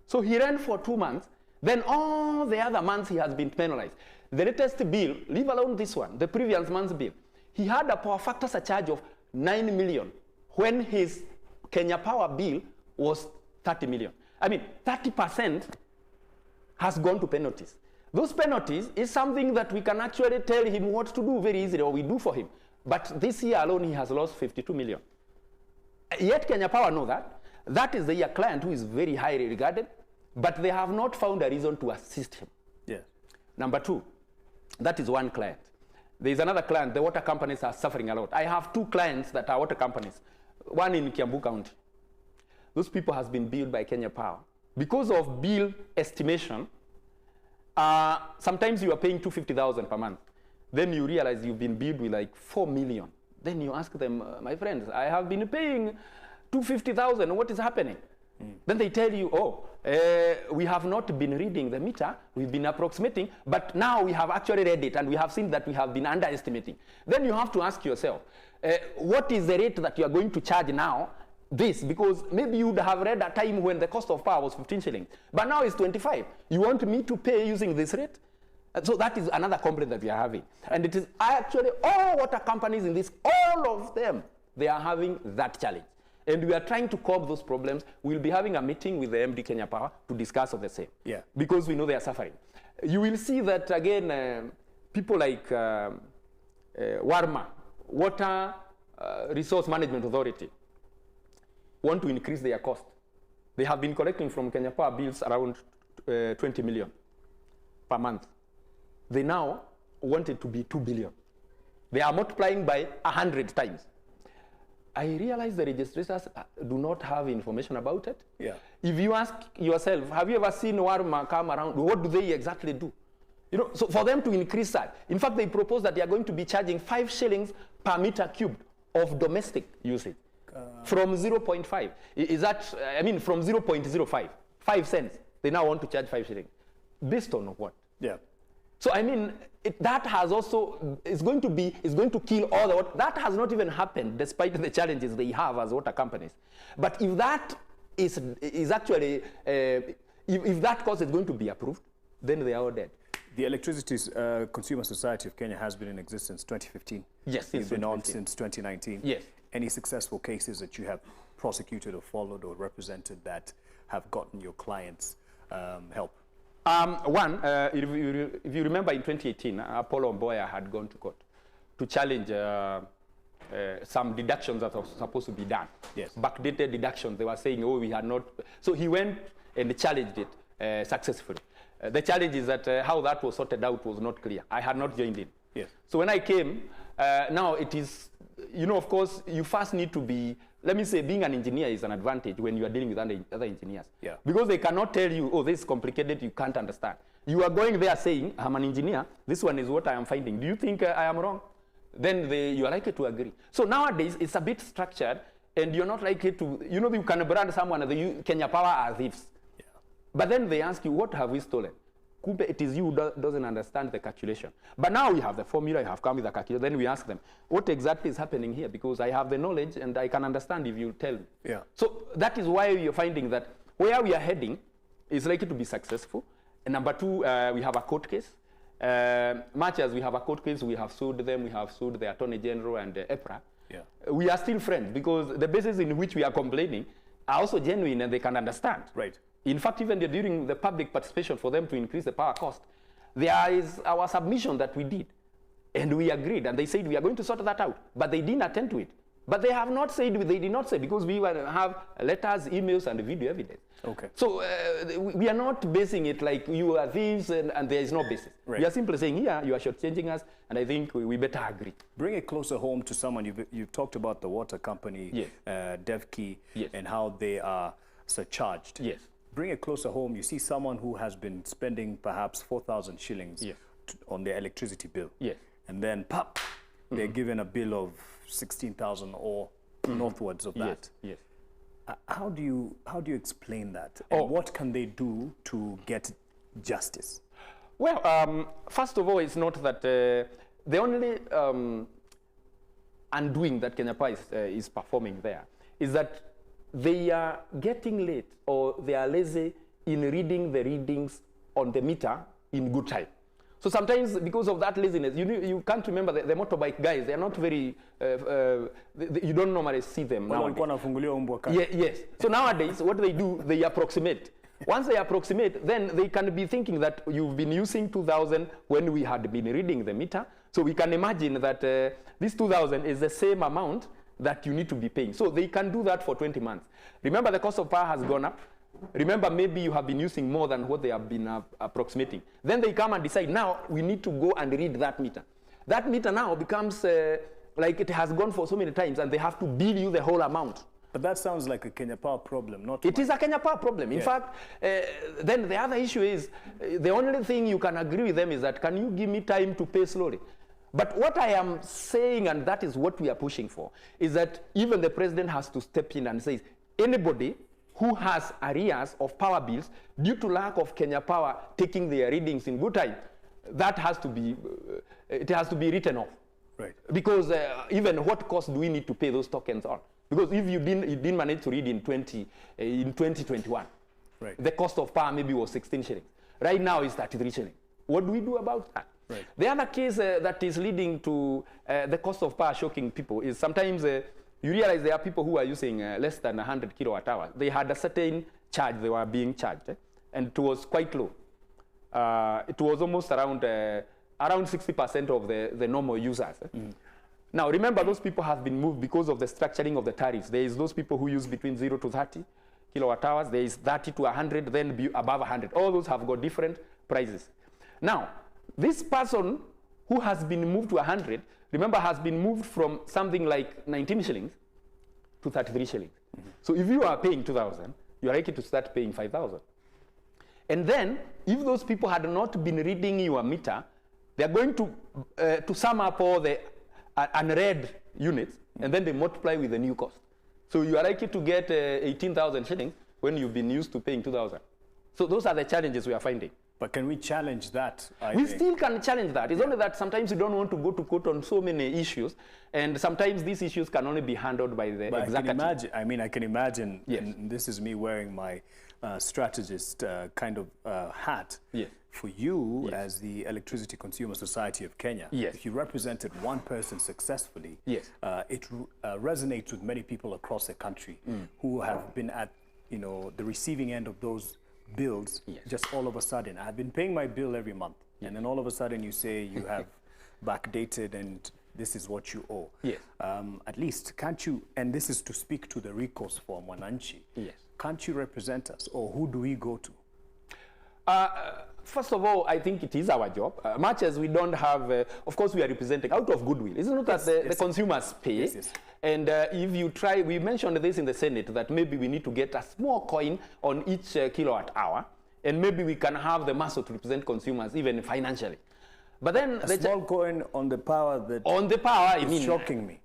So he ran for 2 months. Then all the other months he has been penalized. The latest bill, leave alone this one, the previous month's bill, he had a power factor surcharge of 9 million when his Kenya Power bill was 30 million. I mean, 30% has gone to penalties. Those penalties is something that we can actually tell him what to do very easily, or we do for him. But this year alone, he has lost 52 million. Yet Kenya Power know that. That is their client who is very highly regarded, but they have not found a reason to assist him. Yes. Number two, that is one client. There is another client. The water companies are suffering a lot. I have 2 clients that are water companies. One in Kiambu County. Those people has been billed by Kenya Power. Because of bill estimation, sometimes you are paying 250,000 per month. Then you realize you've been billed with like 4 million. Then you ask them, my friends, I have been paying 250,000. What is happening? Then they tell you, we have not been reading the meter. We've been approximating, but now we have actually read it and we have seen that we have been underestimating. Then you have to ask yourself, what is the rate that you are going to charge now? This, because maybe you would have read a time when the cost of power was 15 shillings, but now it's 25. You want me to pay using this rate? So that is another complaint that we are having. And it is actually all water companies in this, all of them, they are having that challenge. And we are trying to curb those problems. We'll be having a meeting with the MD Kenya Power to discuss of the same. Yeah. Because we know they are suffering. You will see that, again, people like WARMA, Water Resource Management Authority, want to increase their cost. They have been collecting from Kenya Power bills around 20 million per month. They now want it to be 2 billion. They are multiplying by 100 times. I realize the registrators do not have information about it. Yeah. If you ask yourself, have you ever seen Warma come around? What do they exactly do? You know, so for them to increase that, in fact, they propose that they are going to be charging 5 shillings per meter cubed of domestic usage from 0.5. Is that, I mean, from 0.05, 5 cents. They now want to charge 5 shillings. Based on what? Yeah. So I mean, that has also, is going to kill all the water. That has not even happened despite the challenges they have as water companies. But if that is actually, if that cost is going to be approved, then they are all dead. The Electricity Consumer Society of Kenya has been in existence 2015. Yes, You've been on since 2019. Yes. Any successful cases that you have prosecuted or followed or represented that have gotten your clients help? If you remember in 2018, Apollo Mboya had gone to court to challenge some deductions that were supposed to be done. Yes. Backdated deductions. They were saying, oh, we had not. So he went and challenged it successfully. The challenge is that how that was sorted out was not clear. I had not joined in. Yes. So when I came, now it is, you know, of course, you first need to be, let me say, being an engineer is an advantage when you are dealing with other engineers. Yeah. Because they cannot tell you, oh, this is complicated, you can't understand. You are going there saying, I'm an engineer, this one is what I am finding. Do you think I am wrong? Then you are likely to agree. So nowadays, it's a bit structured, and you're not likely to, you know, you can brand someone as Kenya Power are thieves. Yeah. But then they ask you, what have we stolen? It is you who doesn't understand the calculation. But now we have the formula, you have come with the calculation. Then we ask them, what exactly is happening here? Because I have the knowledge and I can understand if you tell me. Yeah. So that is why you're finding that where we are heading is likely to be successful. And number two, we have a court case. Much as we have a court case, we have sued them, we have sued the Attorney General and EPRA. Yeah. We are still friends because the basis in which we are complaining are also genuine and they can understand. Right. In fact, even during the public participation for them to increase the power cost, there is our submission that we did. And we agreed, and they said we are going to sort that out. But they didn't attend to it. But they have not said, they did not say, because we have letters, emails, and video evidence. Okay. So we are not basing it like you are thieves and there is no basis. Right. We are simply saying, here, you are shortchanging us, and I think we better agree. Bring it closer home to someone. You've talked about the water company, Yes. DevKey, Yes. and how they are surcharged. Yes. Bring it closer home. You see someone who has been spending perhaps 4,000 shillings Yes. on their electricity bill. Yes. And then, pop, they're given a bill of 16,000 or northwards of that. Yes. How do you explain that? Oh. And what can they do to get justice? Well, first of all, it's not that the only undoing that Kenya Power is performing there is that they are getting late or they are lazy in reading the readings on the meter in good time. So sometimes because of that laziness, you can't remember the motorbike guys. They are not very, you don't normally see them nowadays. Yes. So nowadays, what they do, they approximate. Once they approximate, then they can be thinking that you've been using 2,000 when we had been reading the meter. So we can imagine that this 2,000 is the same amount that you need to be paying. So they can do that for 20 months. Remember, the cost of power has gone up. Remember, maybe you have been using more than what they have been approximating. Then they come and decide, now we need to go and read that meter. That meter now becomes like it has gone for so many times and they have to bill you the whole amount. But that sounds like a Kenya Power problem, not It is a Kenya Power problem. In fact, then the other issue is, the only thing you can agree with them is that, can you give me time to pay slowly? But what I am saying, and that is what we are pushing for, is that even the president has to step in and say, anybody who has arrears of power bills due to lack of Kenya Power taking their readings in good time, that has to be, it has to be written off. Right. Because even what cost do we need to pay those tokens on? Because if you didn't manage to read in 2021, right, the cost of power maybe was 16 shillings. Right now it's 33 shillings. What do we do about that? Right. The other case that is leading to the cost of power shocking people is sometimes you realize there are people who are using less than 100 kilowatt hours. They had a certain charge they were being charged, and it was quite low. It was almost around 60% of the normal users. Now, remember, those people have been moved because of the structuring of the tariffs. There is those people who use between 0 to 30 kilowatt hours. There is 30 to 100, then above 100. All those have got different prices. Now, this person who has been moved to 100, remember, has been moved from something like 19 shillings to 33 shillings. So if you are paying 2,000, you are likely to start paying 5,000. And then, if those people had not been reading your meter, they are going to sum up all the unread units, and then they multiply with the new cost. So you are likely to get 18,000 shillings when you've been used to paying 2,000. So those are the challenges we are finding. But can we challenge that? We still can challenge that. It's only that sometimes we don't want to go to court on so many issues, and sometimes these issues can only be handled by the executive. I can imagine, yes, and this is me wearing my strategist kind of hat. Yes. For you, yes, as the Electricity Consumer Society of Kenya, yes, if you represented one person successfully, yes, it resonates with many people across the country who have been at the receiving end of those bills. Yes. Just all of a sudden. I've been paying my bill every month, yes, and then all of a sudden you say you have backdated and this is what you owe. Yes. At least, can't you, and this is to speak to the recourse for Mwananchi, yes, can't you represent us, or who do we go to? First of all, I think it is our job. Much as we don't have, of course, we are representing out of goodwill. It's not that the consumers pay. Yes, yes. And if you try, we mentioned this in the Senate, that maybe we need to get a small coin on each kilowatt hour, and maybe we can have the muscle to represent consumers even financially. But then a small coin on the power that I mean, shocking me.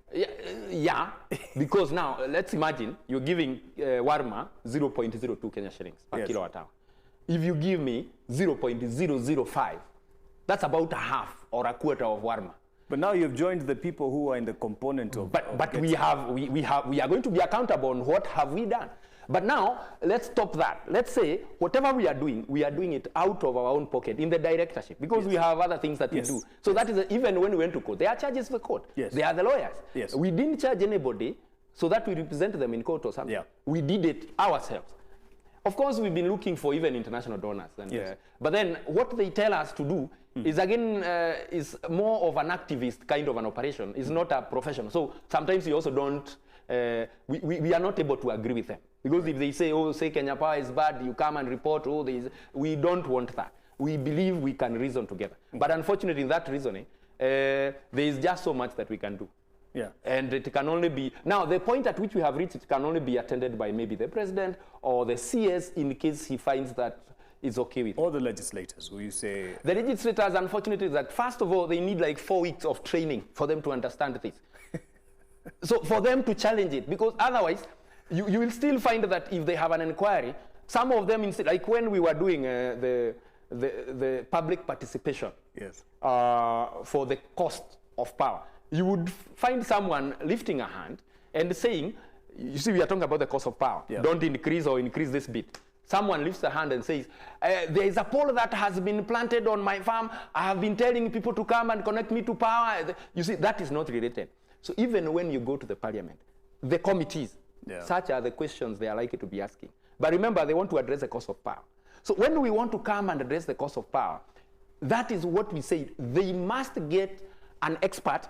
Yeah, because now let's imagine you're giving Warma 0.02 Kenya shillings per yes, kilowatt hour. If you give me 0.005, that's about a half or a quarter of Warma. But now you've joined the people who are in the component of. But we are going to be accountable on what have we done. But now, let's stop that. Let's say whatever we are doing it out of our own pocket in the directorship, because we have other things that we do. So that is, even when we went to court, there are charges for court. They are the lawyers. We didn't charge anybody so that we represent them in court or something. We did it ourselves. Of course, we've been looking for even international donors. And, but then what they tell us to do is, again, is more of an activist kind of an operation. It's not a professional. So sometimes we also don't, we are not able to agree with them. Because if they say, oh, say Kenya Power is bad, you come and report, oh, we don't want that. We believe we can reason together. But unfortunately, in that reasoning, there is just so much that we can do. And it can only be, now the point at which we have reached, it can only be attended by maybe the president or the CS in case he finds that it's okay with it. Or the legislators, will you say? The legislators, unfortunately, is that first of all, they need like 4 weeks of training for them to understand this. So for them to challenge it, because otherwise, you will still find that if they have an inquiry, some of them, like when we were doing the public participation for the cost of power, you would find someone lifting a hand and saying, you see, we are talking about the cost of power. Don't increase or increase this bit. Someone lifts a hand and says, there is a pole that has been planted on my farm. I have been telling people to come and connect me to power. You see, that is not related. So even when you go to the parliament, the committees, such are the questions they are likely to be asking. But remember, they want to address the cost of power. So when we want to come and address the cost of power, that is what we say. They must get an expert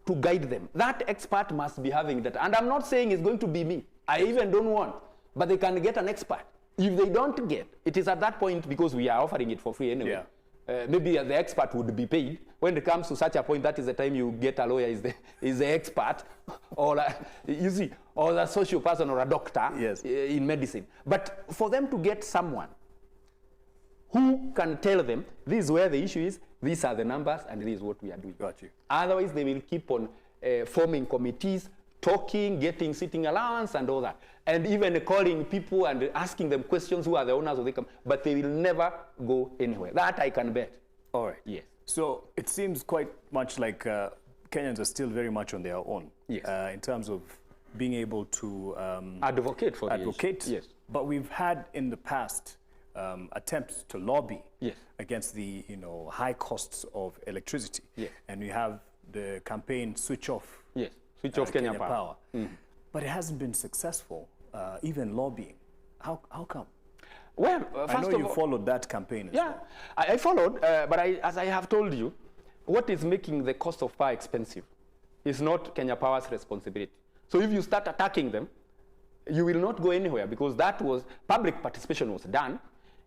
to guide them. That expert must be having that. And I'm not saying it's going to be me. I even don't want. But they can get an expert. If they don't get, it is at that point, because we are offering it for free anyway. Maybe the expert would be paid. When it comes to such a point, that is the time you get a lawyer is the expert, or you see, or a social person or a doctor in medicine. But for them to get someone who can tell them, this is where the issue is, these are the numbers, and this is what we are doing. Got you. Otherwise, they will keep on forming committees, talking, getting sitting allowance and all that. And even calling people and asking them questions, who are the owners of the company, but they will never go anywhere. That I can bet. All right. Yes. So it seems quite much like Kenyans are still very much on their own in terms of being able to advocate for advocate. Yes. But we've had in the past attempts to lobby against the high costs of electricity. And we have the campaign Switch Off. Switch off Kenya Power. But it hasn't been successful, even lobbying. How come? Well, I know you followed that campaign as well. I followed, but as I have told you, what is making the cost of power expensive is not Kenya Power's responsibility. So if you start attacking them, you will not go anywhere, because that was, public participation was done,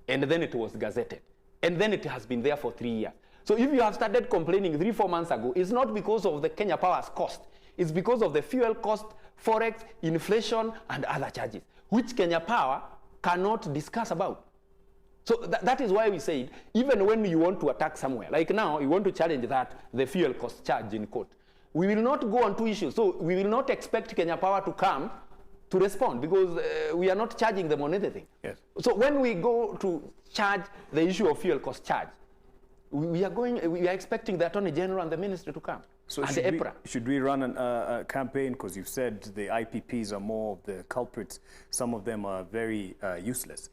and then it was gazetted. And then it has been there for 3 years. So if you have started complaining 3-4 months ago, it's not because of the Kenya Power's cost. It's because of the fuel cost, forex, inflation, and other charges, which Kenya Power cannot discuss about. So that is why we said, even when you want to attack somewhere, like now, you want to challenge that, the fuel cost charge in court, we will not go on 2 issues. So we will not expect Kenya Power to come to respond, because we are not charging them on anything. So when we go to charge the issue of fuel cost charge, we are expecting the Attorney General and the Ministry to come. So should we run a campaign, because you've said the IPPs are more of the culprits. Some of them are very useless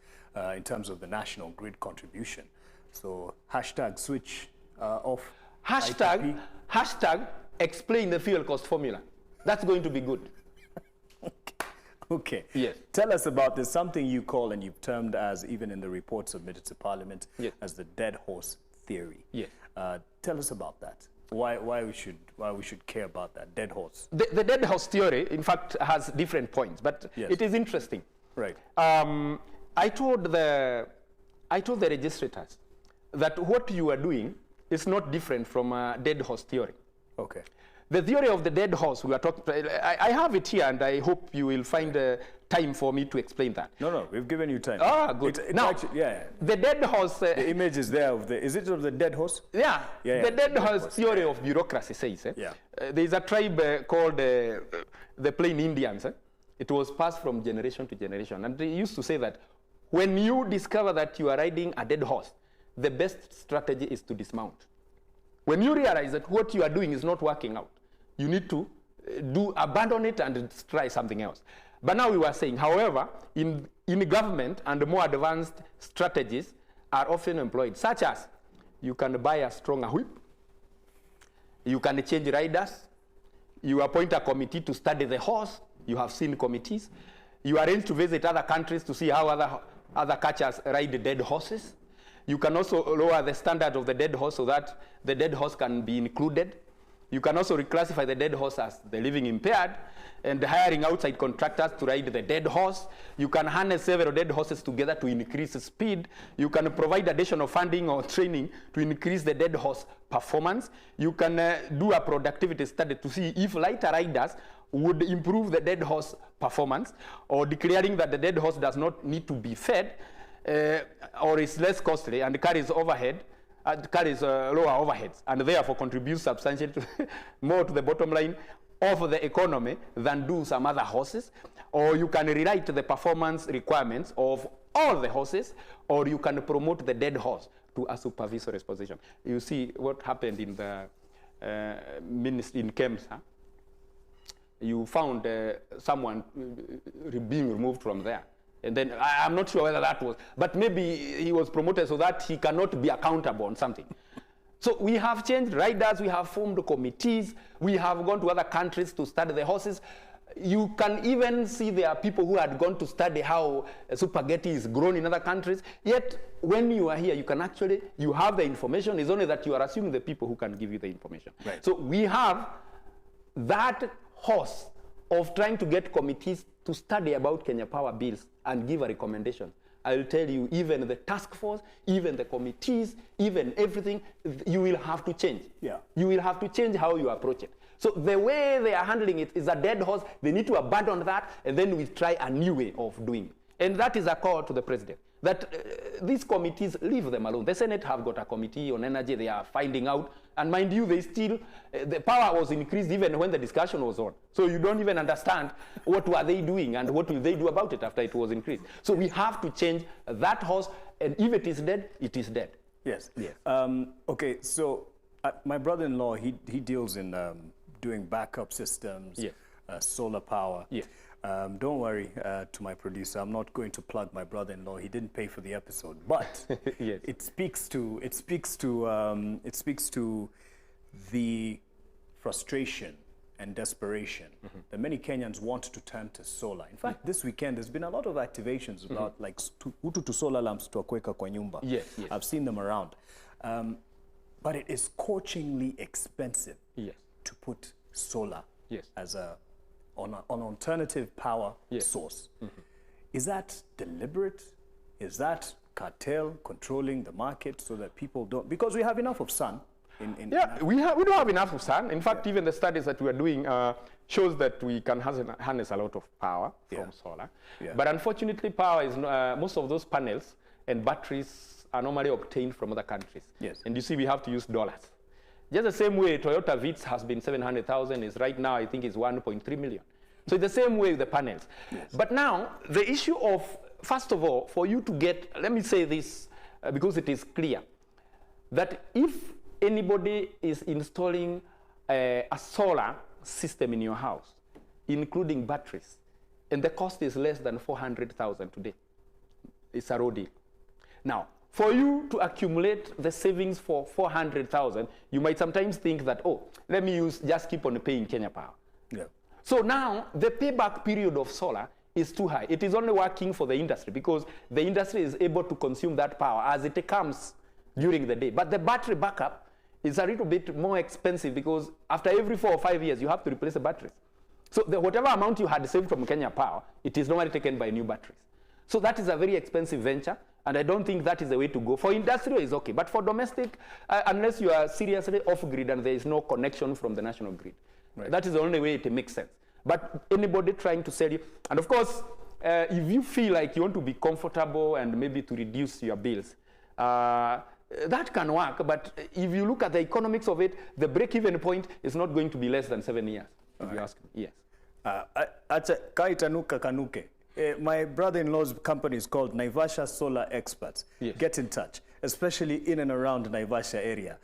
in terms of the national grid contribution. So hashtag switch off. Hashtag explain the fuel cost formula. That's going to be good. Okay. Yes. Tell us about this, something you call, and you've termed as, even in the report submitted to Parliament, as the dead horse theory. Tell us about that. Why we should care about that dead horse? The dead horse theory, in fact, has different points, but it is interesting. Right. I told the registrators that what you are doing is not different from a dead horse theory. Okay. The theory of the dead horse, we are talking. I have it here, and I hope you will find time for me to explain that. No, we've given you time. Ah, good. Now, actually, the dead horse. The image is there of the. Is it of the dead horse? The dead horse theory of bureaucracy says. There is a tribe called the Plain Indians. It was passed from generation to generation, and they used to say that when you discover that you are riding a dead horse, the best strategy is to dismount. When you realize that what you are doing is not working out, you need to abandon it and try something else. But now we were saying, however, in government and more advanced strategies are often employed, such as you can buy a stronger whip, you can change riders, you appoint a committee to study the horse, you have seen committees, you arrange to visit other countries to see how other catchers ride dead horses. You can also lower the standard of the dead horse so that the dead horse can be included. You can also reclassify the dead horse as the living impaired and hiring outside contractors to ride the dead horse. You can harness several dead horses together to increase speed. You can provide additional funding or training to increase the dead horse performance. You can do a productivity study to see if lighter riders would improve the dead horse performance, or declaring that the dead horse does not need to be fed or is less costly and carries overhead. Carries lower overheads and therefore contributes substantially more to the bottom line of the economy than do some other horses. Or you can rewrite the performance requirements of all the horses, or you can promote the dead horse to a supervisory position. You see what happened in the in KEMSA. You found someone being removed from there. And then I'm not sure whether that was, but maybe he was promoted so that he cannot be accountable on something. So we have changed riders, we have formed committees, we have gone to other countries to study the horses. You can even see there are people who had gone to study how spaghetti is grown in other countries. Yet when you are here, you can actually, you have the information. It's only that you are assuming the people who can give you the information. Right. So we have that horse of trying to get committees to study about Kenya Power bills and give a recommendation. I'll tell you, even the task force, even the committees, even everything, you will have to change. Yeah. You will have to change how you approach it. So the way they are handling it is a dead horse. They need to abandon that, and then we try a new way of doing it. And that is a call to the president, that these committees, leave them alone. The Senate have got a committee on energy. They are finding out. And mind you, they still, the power was increased even when the discussion was on. So you don't even understand what were they doing and what will they do about it after it was increased. So we have to change that horse, and if it is dead, it is dead. Yes. Yes. Okay, so my brother-in-law, he deals in doing backup systems, Yes. Solar power. Yes. Don't worry, to my producer, I'm not going to plug my brother-in-law. He didn't pay for the episode, but Yes. it speaks to the frustration and desperation that many Kenyans want to turn to solar. In fact, this weekend there's been a lot of activations about like utu to solar lamps to kuweka kwa nyumba. Yes, yes. I've seen them around, but it is scorchingly expensive. Yes. To put solar Yes. as an alternative power Yes. source. Is that deliberate? Is that cartel controlling the market so that people don't, because we have enough of sun in We don't have enough of sun. In fact, even the studies that we are doing shows that we can harness a lot of power from solar. Yeah. But unfortunately, power is most of those panels and batteries are normally obtained from other countries. Yes. And you see, we have to use dollars. Just the same way Toyota Vitz has been 700,000, is right now I think is 1.3 million. So it's the same way with the panels. Yes. But now the issue of, first of all, for you to get, let me say this because it is clear, that if anybody is installing a solar system in your house, including batteries, and the cost is less than 400,000 today, it's a raw deal. Now, for you to accumulate the savings for 400,000, you might sometimes think that, oh, let me just keep on paying Kenya Power. Yeah. So now the payback period of solar is too high. It is only working for the industry because the industry is able to consume that power as it comes during the day. But the battery backup is a little bit more expensive because after every 4 or 5 years, you have to replace the batteries. So whatever amount you had saved from Kenya Power, it is normally taken by new batteries. So that is a very expensive venture. And I don't think that is the way to go. For industrial, it's okay. But for domestic, unless you are seriously off-grid and there is no connection from the national grid, right, that is the only way it makes sense. But anybody trying to sell you, and of course, if you feel like you want to be comfortable and maybe to reduce your bills, that can work. But if you look at the economics of it, the break-even point is not going to be less than 7 years, if you ask me. Yes. Kaitanuka kanuke. My brother-in-law's company is called Naivasha Solar Experts. Yes. Get in touch. especially in and around the Naivasha area.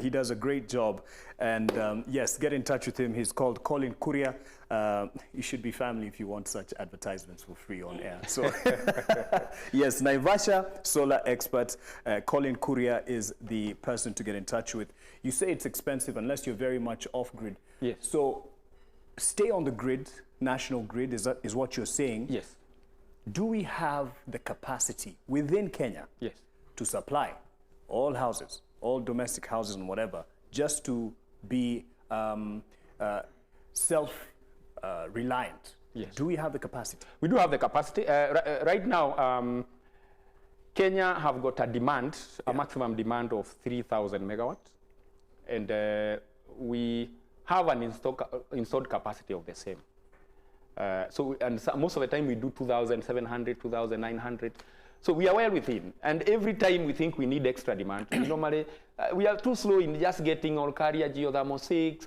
He does a great job. And yes, get in touch with him. He's called Colin Kuria. You should be family if you want such advertisements for free on air. So yes, Naivasha solar expert Colin Kuria is the person to get in touch with. You say it's expensive unless you're very much off grid. Yes. So stay on the grid, national grid is what you're saying. Yes. Do we have the capacity within Kenya Yes. to supply all houses, all domestic houses and whatever, just to be self-reliant? Yes. Do we have the capacity? We do have the capacity. Right now, Kenya have got a demand, a maximum demand of 3,000 megawatts. And we have an installed capacity of the same. Most of the time we do 2,700, 2,900. So we are well within. And every time we think we need extra demand, normally we are too slow in just getting all carrier geothermal 6,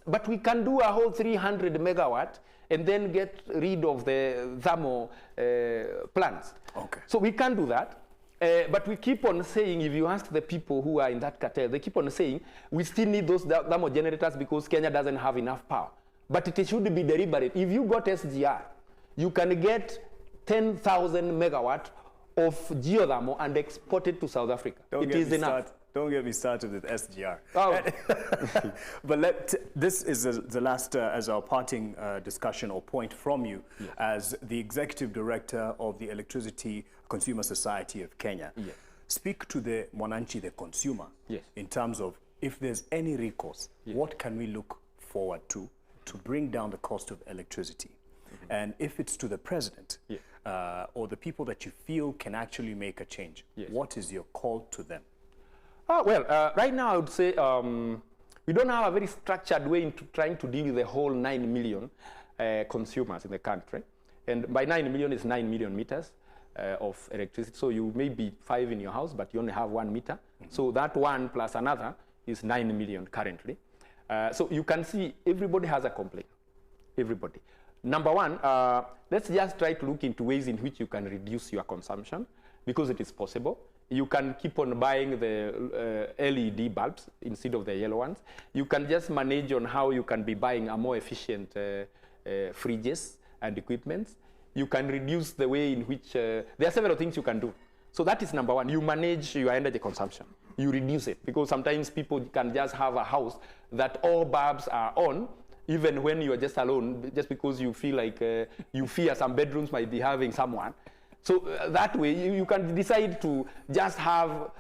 but we can do a whole 300 megawatt and then get rid of the thermal plants. Okay. So we can do that. But we keep on saying, if you ask the people who are in that cartel, they keep on saying, we still need those thermal generators because Kenya doesn't have enough power. But it should be deliberate. If you got SGR, you can get 10,000 megawatt of geothermal and export it to South Africa. It is enough. Don't get me started with SGR. Oh. But this is the last, as our parting discussion or point from you, yes. as the Executive Director of the Electricity Consumer Society of Kenya. Yes. Speak to the Mwananchi, the consumer, yes. in terms of if there's any recourse, yes. what can we look forward to bring down the cost of electricity? Mm-hmm. And if it's to the president, yes. Or the people that you feel can actually make a change, yes. what is your call to them? Right now I would say we don't have a very structured way into trying to deal with the whole 9 million consumers in the country. And by 9 million is 9 million meters of electricity. So you may be 5 in your house, but you only have 1 meter. Mm-hmm. So that one plus another is 9 million currently. So you can see everybody has a complaint. Everybody. Number one, let's just try to look into ways in which you can reduce your consumption, because it is possible. You can keep on buying the LED bulbs instead of the yellow ones. You can just manage on how you can be buying a more efficient fridges and equipments. You can reduce the way in which, there are several things you can do. So that is number one. You manage your energy consumption. You reduce it, because sometimes people can just have a house that all bulbs are on, even when you are just alone, just because you feel like you fear some bedrooms might be having someone. So that way you can decide to just have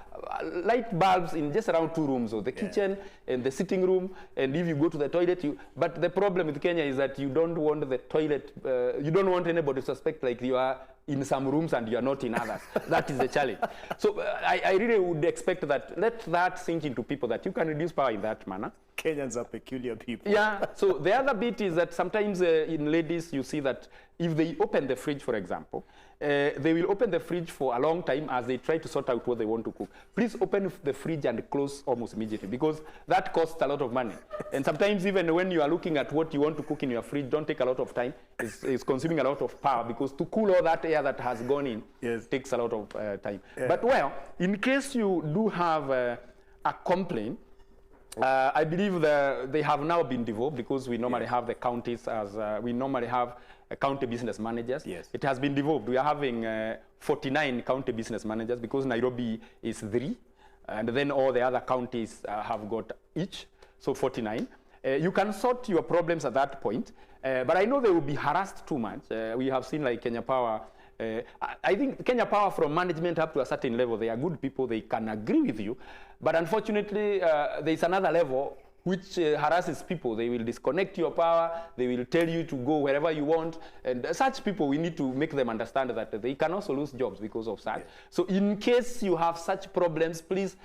light bulbs in just around 2 rooms, or the kitchen and the sitting room, and if you go to the toilet, but the problem with Kenya is that you don't want the toilet, you don't want anybody to suspect like you are in some rooms and you are not in others. That is the challenge. So I really would expect that, let that sink into people, that you can reduce power in that manner. Kenyans are peculiar people. Yeah, so the other bit is that sometimes in ladies you see that if they open the fridge, for example, they will open the fridge for a long time as they try to sort out what they want to cook. Please open the fridge and close almost immediately, because that costs a lot of money. And sometimes even when you are looking at what you want to cook in your fridge, don't take a lot of time. It's consuming a lot of power, because to cool all that air that has gone in takes a lot of time. Yeah. But well, in case you do have a complaint, I believe they have now been devolved, because we normally have the counties as, we normally have county business managers. Yes. It has been devolved. We are having 49 county business managers, because Nairobi is 3, and then all the other counties have got each, so 49. You can sort your problems at that point, but I know they will be harassed too much. We have seen like Kenya Power. I think Kenya Power, from management up to a certain level, they are good people, they can agree with you, but unfortunately there is another level which harasses people. They will disconnect your power, they will tell you to go wherever you want, and such people, we need to make them understand that they can also lose jobs because of that. Yeah. So in case you have such problems, please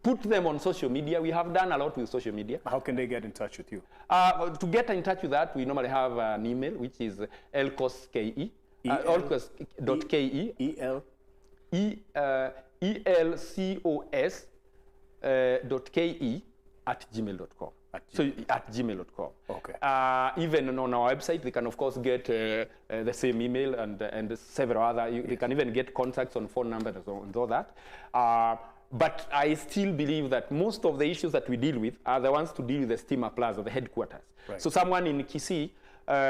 put them on social media. We have done a lot with social media. How can they get in touch with you? To get in touch with that, we normally have an email, which is elcos.ke. elcos.ke. elcos.ke @gmail.com. So at gmail.com. Okay. Even on our website, they can of course get the same email and several other. They can even get contacts on phone numbers and all that. But I still believe that most of the issues that we deal with are the ones to deal with the Stima Plaza, the headquarters. Right. So someone in Kisii,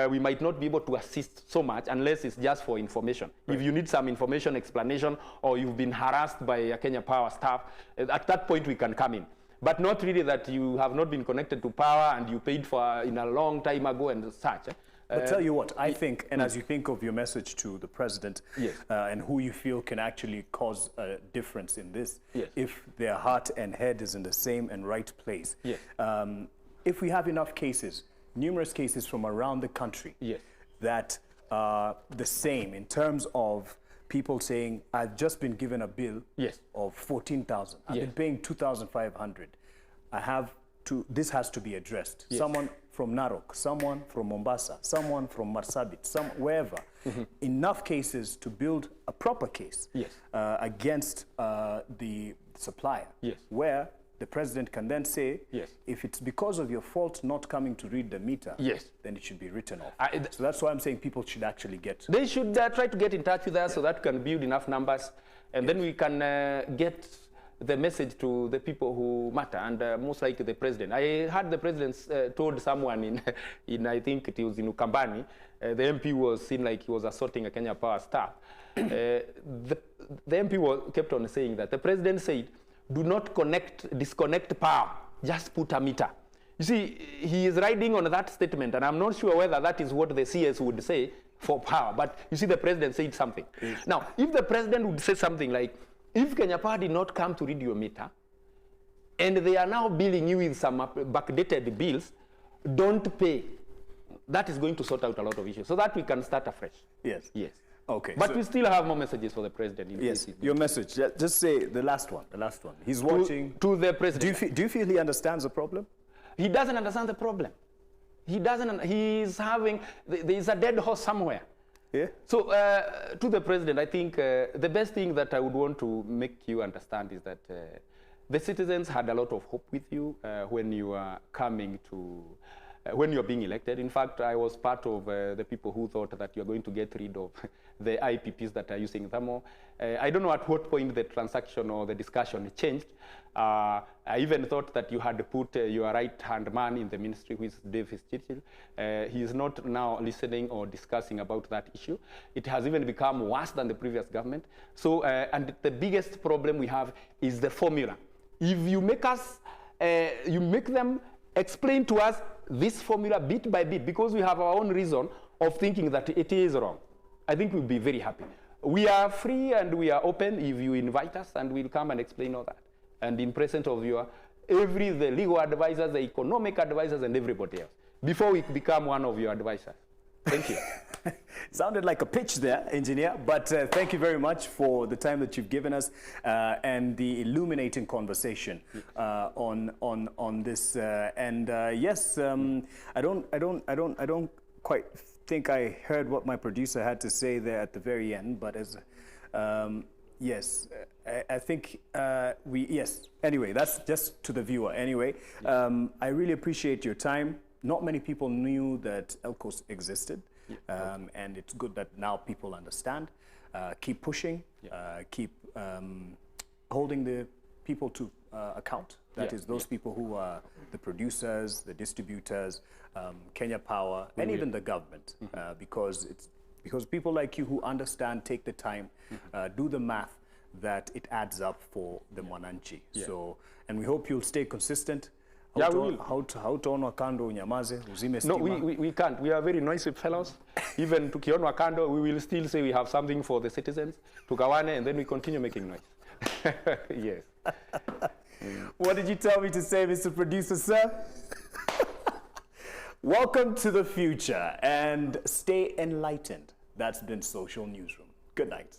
we might not be able to assist so much unless it's just for information. Right. If you need some information, explanation, or you've been harassed by a Kenya Power staff, at that point we can come in. But not really that you have not been connected to power and you paid for in a long time ago and such. But tell you what, I think, and as you think of your message to the president, yes, and who you feel can actually cause a difference in this, yes, if their heart and head is in the same and right place. Yes. If we have enough cases, numerous cases from around the country, yes, that are the same in terms of people saying, I've just been given a bill, yes, of 14,000. I've yes, been paying 2,500. I have to, this has to be addressed. Yes. Someone from Narok, someone from Mombasa, someone from Marsabit, wherever. Enough cases to build a proper case, yes, against the supplier, yes, where the president can then say, yes, if it's because of your fault not coming to read the meter, yes, then it should be written off. So that's why I'm saying people should actually get... They should try to get in touch with us, so that we can build enough numbers, and then we can get the message to the people who matter, and most likely the president. I heard the president told someone in I think it was in Ukambani, the MP was seen like he was assaulting a Kenya Power staff. The MP kept on saying that. The president said, do not disconnect power, just put a meter. You see, he is riding on that statement, and I'm not sure whether that is what the CS would say for power, but you see the president said something. Now, if the president would say something like, if Kenya Power did not come to read your meter, and they are now billing you with some backdated bills, don't pay. That is going to sort out a lot of issues, so that we can start afresh. Yes. Yes. Okay. But we still have more messages for the president. Yes, your message. Just say the last one. The last one. He's watching. To the president. Do you feel he understands the problem? He doesn't understand the problem. He doesn't. He's having. There is a dead horse somewhere. Yeah. So to the president, I think the best thing that I would want to make you understand is that the citizens had a lot of hope with you when you are coming to. When you're being elected. In fact, I was part of the people who thought that you're going to get rid of the IPPs that are using thermal. I don't know at what point the transaction or the discussion changed. I even thought that you had put your right-hand man in the ministry, who is Davis Churchill. He is not now listening or discussing about that issue. It has even become worse than the previous government. So, and the biggest problem we have is the formula. If you make us, you make them explain to us this formula bit by bit, because we have our own reason of thinking that it is wrong, I think we'll be very happy. We are free and we are open if you invite us, and we'll come and explain all that. And in presence of the legal advisors, the economic advisors, and everybody else, before we become one of your advisors. Thank you. Sounded like a pitch there, engineer, but thank you very much for the time that you've given us and the illuminating conversation on this. Yes, I don't quite think I heard what my producer had to say there at the very end, but as yes, I think yes. Anyway, that's just to the viewer. Anyway, I really appreciate your time. Not many people knew that ELCOS existed, and it's good that now people understand. Keep pushing, keep holding the people to account. That is those people who are the producers, the distributors, Kenya Power, and even the government, because people like you who understand, take the time, do the math, that it adds up for the mwananchi. So, and we hope you'll stay consistent. Yeah, we will. Hautaonwa kando unyamaze, uzime No, stima. we can't. We are very noisy fellows. Even tukionwa kando, we will still say we have something for the citizens, tugawane, and then we continue making noise. Yes. What did you tell me to say, Mr. Producer, sir? Welcome to the future, and stay enlightened. That's been Social Newsroom. Good night.